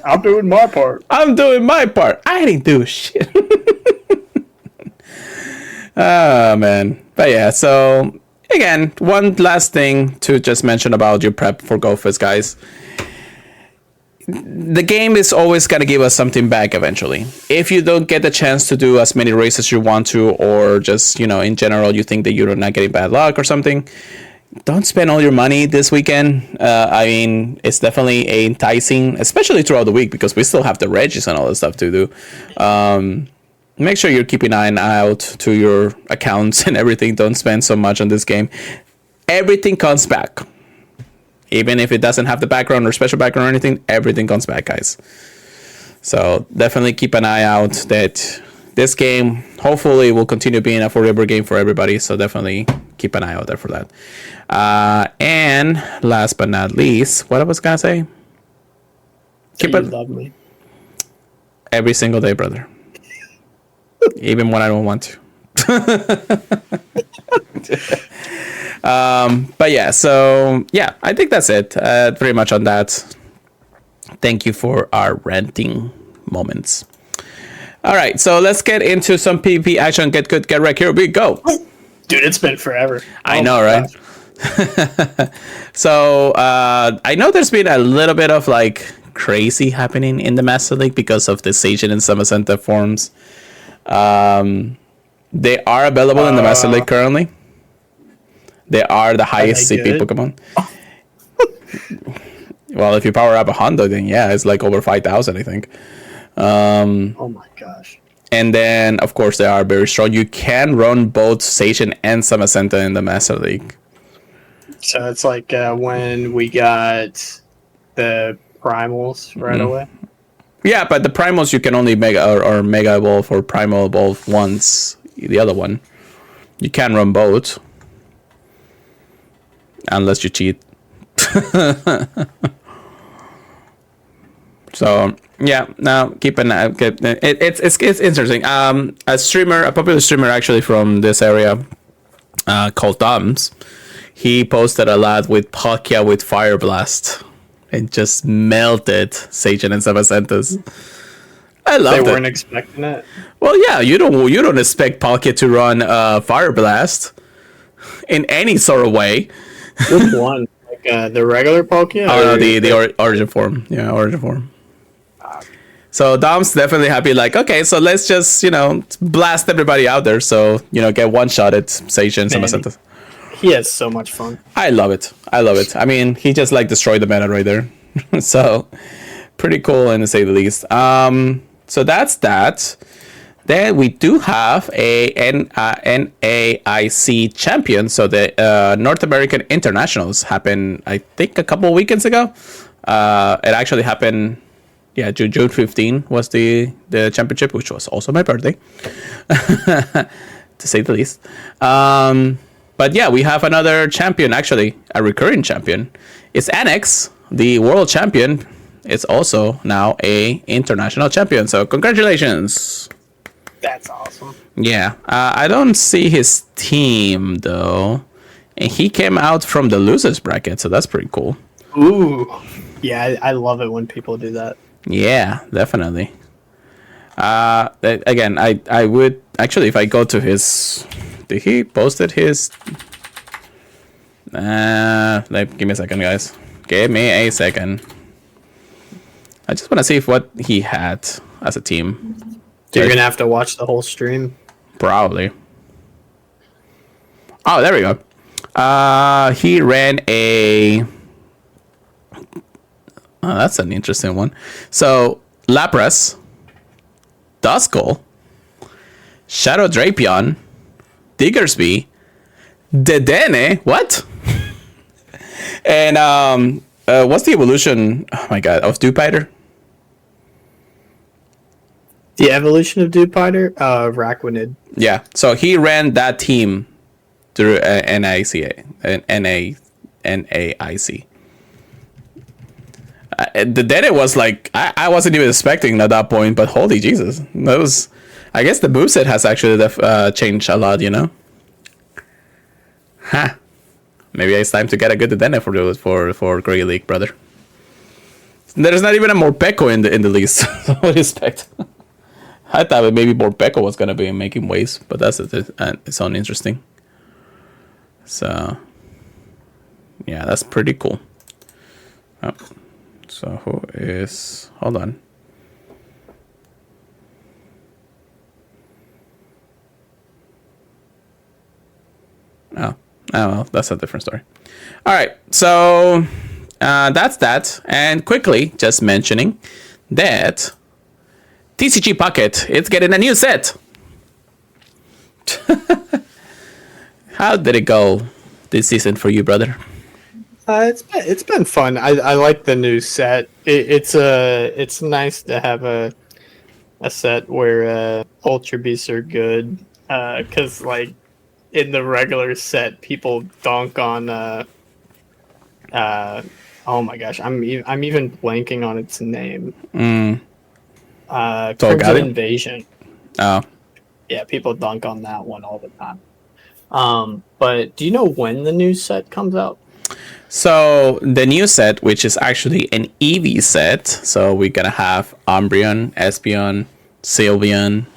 Speaker 2: I'm doing my part.
Speaker 1: I'm doing my part. I didn't do shit. Oh, man. But yeah, so again, one last thing to just mention about your prep for Go Fest, guys. The game is always going to give us something back eventually. If you don't get the chance to do as many races you want to, or just, in general, you think that you're not getting bad luck or something, don't spend all your money this weekend. I mean, it's definitely enticing, especially throughout the week, because we still have the regis and all that stuff to do. Make sure you're keeping an eye out to your accounts and everything. Don't spend so much on this game. Everything comes back. Even if it doesn't have the background or special background or anything, everything comes back, guys. So definitely keep an eye out that this game hopefully will continue being a forever game for everybody. So definitely keep an eye out there for that. And last but not least, what I was going to say? Keep it
Speaker 2: love me.
Speaker 1: Every single day, brother. Even when I don't want to. But yeah, so yeah, I think that's it. Pretty much on that. Thank you for our ranting moments. All right, so let's get into some PvP action. Get good, get wrecked. Here we go.
Speaker 2: Dude, it's been forever.
Speaker 1: I know, right? So I know there's been a little bit of like crazy happening in the Master League because of the Seigen and Samacenta forms. They are available in the Master League currently. They are the highest CP Pokemon. Well, if you power up a Hondo, then yeah, it's like over 5,000, I think.
Speaker 2: Oh my gosh.
Speaker 1: And then, of course, they are very strong. You can run both Seigen and Samacenta in the Master League.
Speaker 2: So it's like when we got the Primals right away.
Speaker 1: Yeah, but the Primals you can only Mega or Mega Evolve or Primal Evolve once. The other one, you can run both. Unless you cheat. So yeah, now keep an eye. It's interesting. A popular streamer actually from this area, called Dums, he posted a lot with Palkia with Fire Blast and just melted Seigen and Samacentas. I love it.
Speaker 2: They weren't expecting it.
Speaker 1: Well, yeah, you don't expect Palkia to run Fire Blast in any sort of way.
Speaker 2: Which one? Like the regular Pokemon?
Speaker 1: Oh, no, the origin form. Yeah, origin form. So Dom's definitely happy, like, okay, so let's just, blast everybody out there. So, get one shot at Seigen and Samacenta.
Speaker 2: He has so much fun.
Speaker 1: I love it. I mean, he just destroyed the meta right there. So pretty cool, and to say the least. So that's that. Then we do have a NAIC champion. So the North American Internationals happened, I think, a couple of weekends ago. It actually happened, June 15 was the championship, which was also my birthday, to say the least. But yeah, we have another champion, actually, a recurring champion. It's Annex, the world champion. It's also now a international champion. So congratulations.
Speaker 2: That's awesome.
Speaker 1: Yeah, I don't see his team though, and he came out from the losers bracket, so that's pretty cool.
Speaker 2: Ooh, yeah, I love it when people do that.
Speaker 1: Yeah, definitely. Again, I would actually, if I go to his, did he posted his? Give me a second, guys. Give me a second. I just want to see what he had as a team.
Speaker 2: You're gonna have to watch the whole stream.
Speaker 1: Probably. Oh, there we go. He ran a. Oh, that's an interesting one. So Lapras, Duskull, Shadow Drapion, Diggersby, Dedenne. What? And what's the evolution? Oh my god, of Dewpider?
Speaker 2: The evolution of Dewpider? Raquanid.
Speaker 1: Yeah, so he ran that team through NAIC. The Dene was like, I wasn't even expecting at that point, but holy Jesus. That was, I guess the moveset has actually changed a lot, you know? Huh. Maybe it's time to get a good Dene for Grey League, brother. There's not even a Morpeko in the list. What do you expect? I thought maybe Morpeko was going to be making waves, but that's it's on interesting. So, yeah, that's pretty cool. Oh, so who is... Hold on. Oh, well, that's a different story. All right, so that's that. And quickly, just mentioning that TCG Pocket is getting a new set. How did it go this season for you, brother?
Speaker 2: It's been fun. I like the new set. It's nice to have a set where Ultra Beasts are good. Because like in the regular set, people dunk on. Oh my gosh, I'm even blanking on its name. Crimson Invasion.
Speaker 1: Oh.
Speaker 2: Yeah, people dunk on that one all the time. But do you know when the new set comes out?
Speaker 1: So the new set, which is actually an EV set, so we're gonna have Umbreon, Espeon, Sylveon.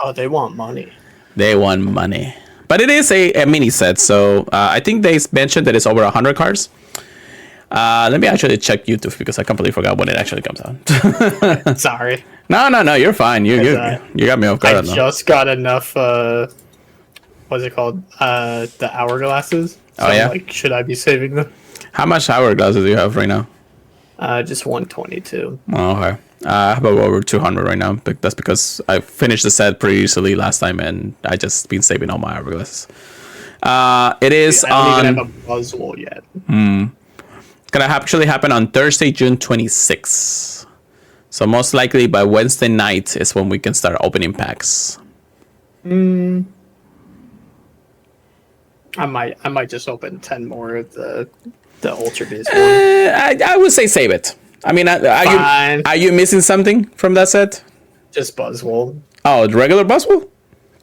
Speaker 2: Oh, they want money.
Speaker 1: They want money. But it is a mini set, so I think they mentioned that it's over 100 cards. Let me actually check YouTube because I completely forgot when it actually comes out.
Speaker 2: Sorry.
Speaker 1: No, you're fine. You got me off guard.
Speaker 2: I just got enough. What's it called? The hourglasses. So
Speaker 1: yeah.
Speaker 2: Like, should I be saving them?
Speaker 1: How much hourglasses do you have right now?
Speaker 2: Just 122.
Speaker 1: Oh, okay. I have over 200 right now. But that's because I finished the set pretty easily last time, and I just been saving all my hourglasses. It is
Speaker 2: I don't even have a Buzzwole yet.
Speaker 1: Gonna actually happen on Thursday, June 26th. So most likely by Wednesday night is when we can start opening packs.
Speaker 2: I might just open 10 more of the Ultra Beast one.
Speaker 1: I would say save it. I mean, are you missing something from that set?
Speaker 2: Just Buzzwole.
Speaker 1: Oh, the regular Buzzwole?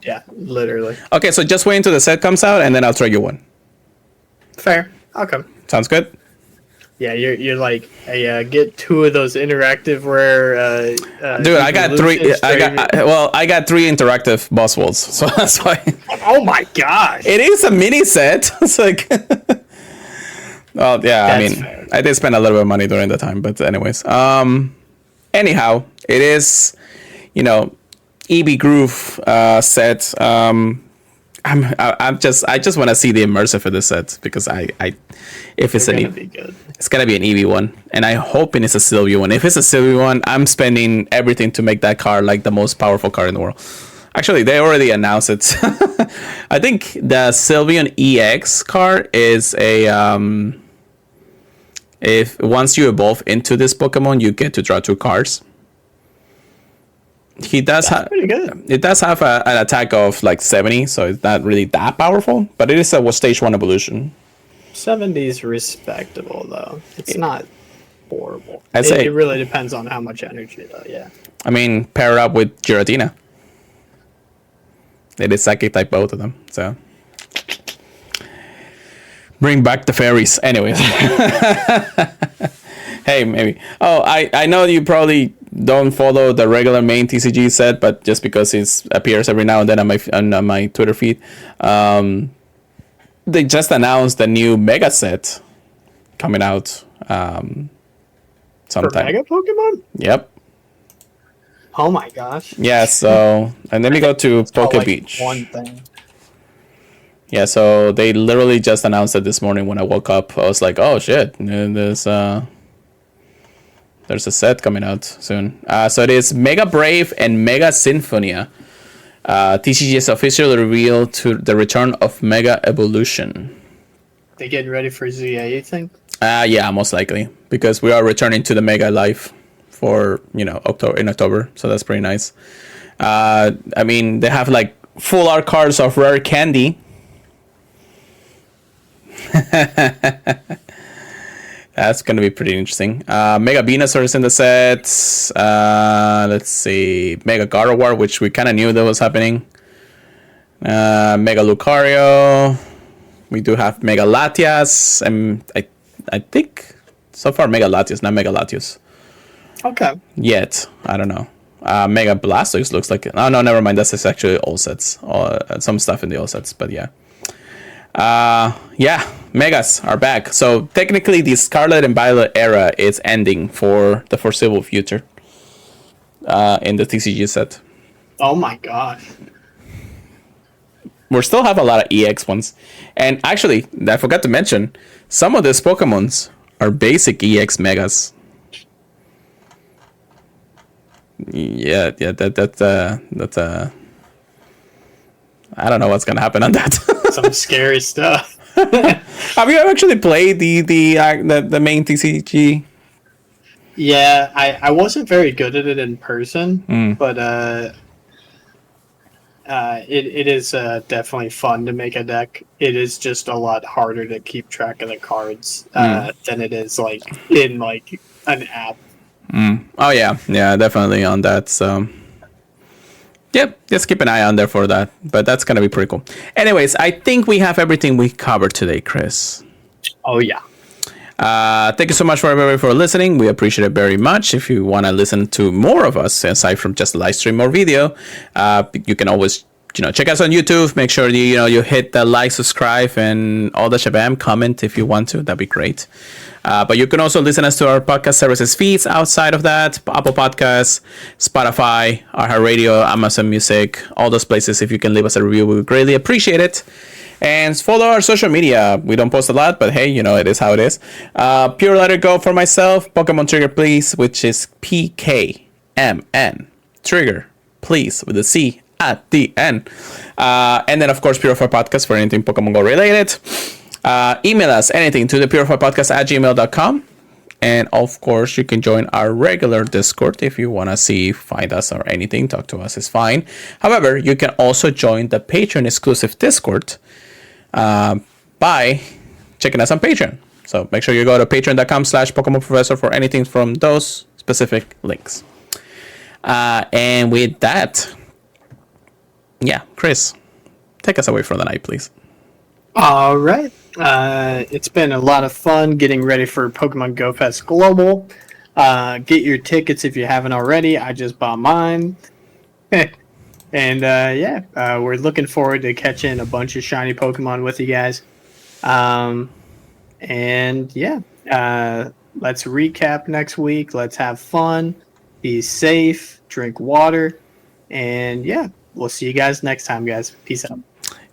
Speaker 2: Yeah, literally.
Speaker 1: Okay, so just wait until the set comes out, and then I'll trade you one.
Speaker 2: Fair. I'll come.
Speaker 1: Sounds good?
Speaker 2: Yeah, you're like, hey, get 2 of those interactive rare.
Speaker 1: Dude, I got 3. I got 3 interactive Buzzwoles, so that's why.
Speaker 2: Oh my gosh!
Speaker 1: It is a mini set. It's like. Well, yeah, that's, I mean, fair. I did spend a little bit of money during the time, but anyways, anyhow, it is, EB Groove set. I just want to see the immersive for this set because if it's it's gonna be an EV one, and I hoping it's a Sylvie one. If it's a Sylvie one, I'm spending everything to make that card like the most powerful card in the world. Actually, they already announced it. I think the Sylveon EX card is a if once you evolve into this Pokemon, you get to draw 2 cards. He does have pretty good. It does have an attack of like 70, so it's not really that powerful, but it is a stage 1 evolution.
Speaker 2: 70 is respectable though. It's not horrible. It really depends on how much energy though. Yeah.
Speaker 1: I mean, pair it up with Giratina. It is psychic type, both of them. So bring back the fairies. Anyways. Hey, maybe. Oh, I know you probably don't follow the regular main TCG set, but just because it appears every now and then on my Twitter feed, they just announced the new Mega set coming out sometime.
Speaker 2: For Mega Pokemon?
Speaker 1: Yep.
Speaker 2: Oh my gosh.
Speaker 1: Yeah, so, and then we go to Poke Beach.
Speaker 2: One thing.
Speaker 1: Yeah, so they literally just announced it this morning when I woke up. I was like, oh shit, there's a set coming out soon. So it is Mega Brave and Mega Sinfonia. TCG has officially revealed to the return of Mega Evolution.
Speaker 2: They getting ready for ZA, you think?
Speaker 1: Yeah, most likely. Because we are returning to the Mega Life for, October. So that's pretty nice. I mean, they have like full art cards of Rare Candy. That's going to be pretty interesting. Mega Venusaur is in the set. Let's see. Mega Gardevoir, which we kind of knew that was happening. Mega Lucario. We do have Mega Latias. And I think so far Mega Latias, not Mega Latios.
Speaker 2: Okay.
Speaker 1: Yet. I don't know. Mega Blastoise looks like it. Oh, no, never mind. That's actually all sets. Some stuff in the all sets, but yeah. Yeah, Megas are back. So technically the Scarlet and Violet era is ending for the foreseeable future in the TCG set.
Speaker 2: Oh my god.
Speaker 1: We still have a lot of EX ones. And actually, I forgot to mention, some of these Pokemons are basic EX Megas. Yeah, that's I don't know what's gonna happen on that.
Speaker 2: Some scary stuff.
Speaker 1: Have you actually played the main TCG?
Speaker 2: Yeah, I wasn't very good at it in person, but it is definitely fun to make a deck. It is just a lot harder to keep track of the cards than it is like in like an app.
Speaker 1: Oh yeah, definitely on that. So. Yep, just keep an eye on there for that. But that's going to be pretty cool. Anyways, I think we have everything we covered today, Chris.
Speaker 2: Oh, yeah.
Speaker 1: Thank you so much for everybody for listening. We appreciate it very much. If you want to listen to more of us, aside from just live stream or video, you can always check us on YouTube. Make sure you hit the like, subscribe, and all the shabam. Comment if you want to. That'd be great. But you can also listen us to our podcast services feeds outside of that. Apple Podcasts, Spotify, iHeartRadio, Amazon Music, all those places. If you can leave us a review, we would greatly appreciate it. And follow our social media. We don't post a lot, but hey, it is how it is. Pure Letter Go for myself. Pokemon Trigger Please, which is PKMN. Trigger Please with a C at the end. And then, of course, Purify Podcast for anything Pokemon Go related. Email us anything to the purifypodcast@gmail.com. And of course, you can join our regular Discord if you want to find us or anything. Talk to us is fine. However, you can also join the Patreon exclusive Discord by checking us on Patreon. So make sure you go to patreon.com/Pokemon Professor for anything from those specific links. And with that, yeah, Chris, take us away from the night, please.
Speaker 2: All right. It's been a lot of fun getting ready for Pokemon GO Fest Global. Get your tickets if you haven't already. I just bought mine. And we're looking forward to catching a bunch of shiny Pokemon with you guys. Let's recap next week. Let's have fun. Be safe. Drink water. And we'll see you guys next time, guys. Peace out.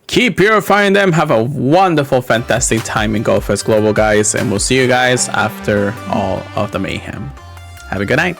Speaker 1: Keep purifying them. Have a wonderful, fantastic time in GO Fest Global, guys. And we'll see you guys after all of the mayhem. Have a good night.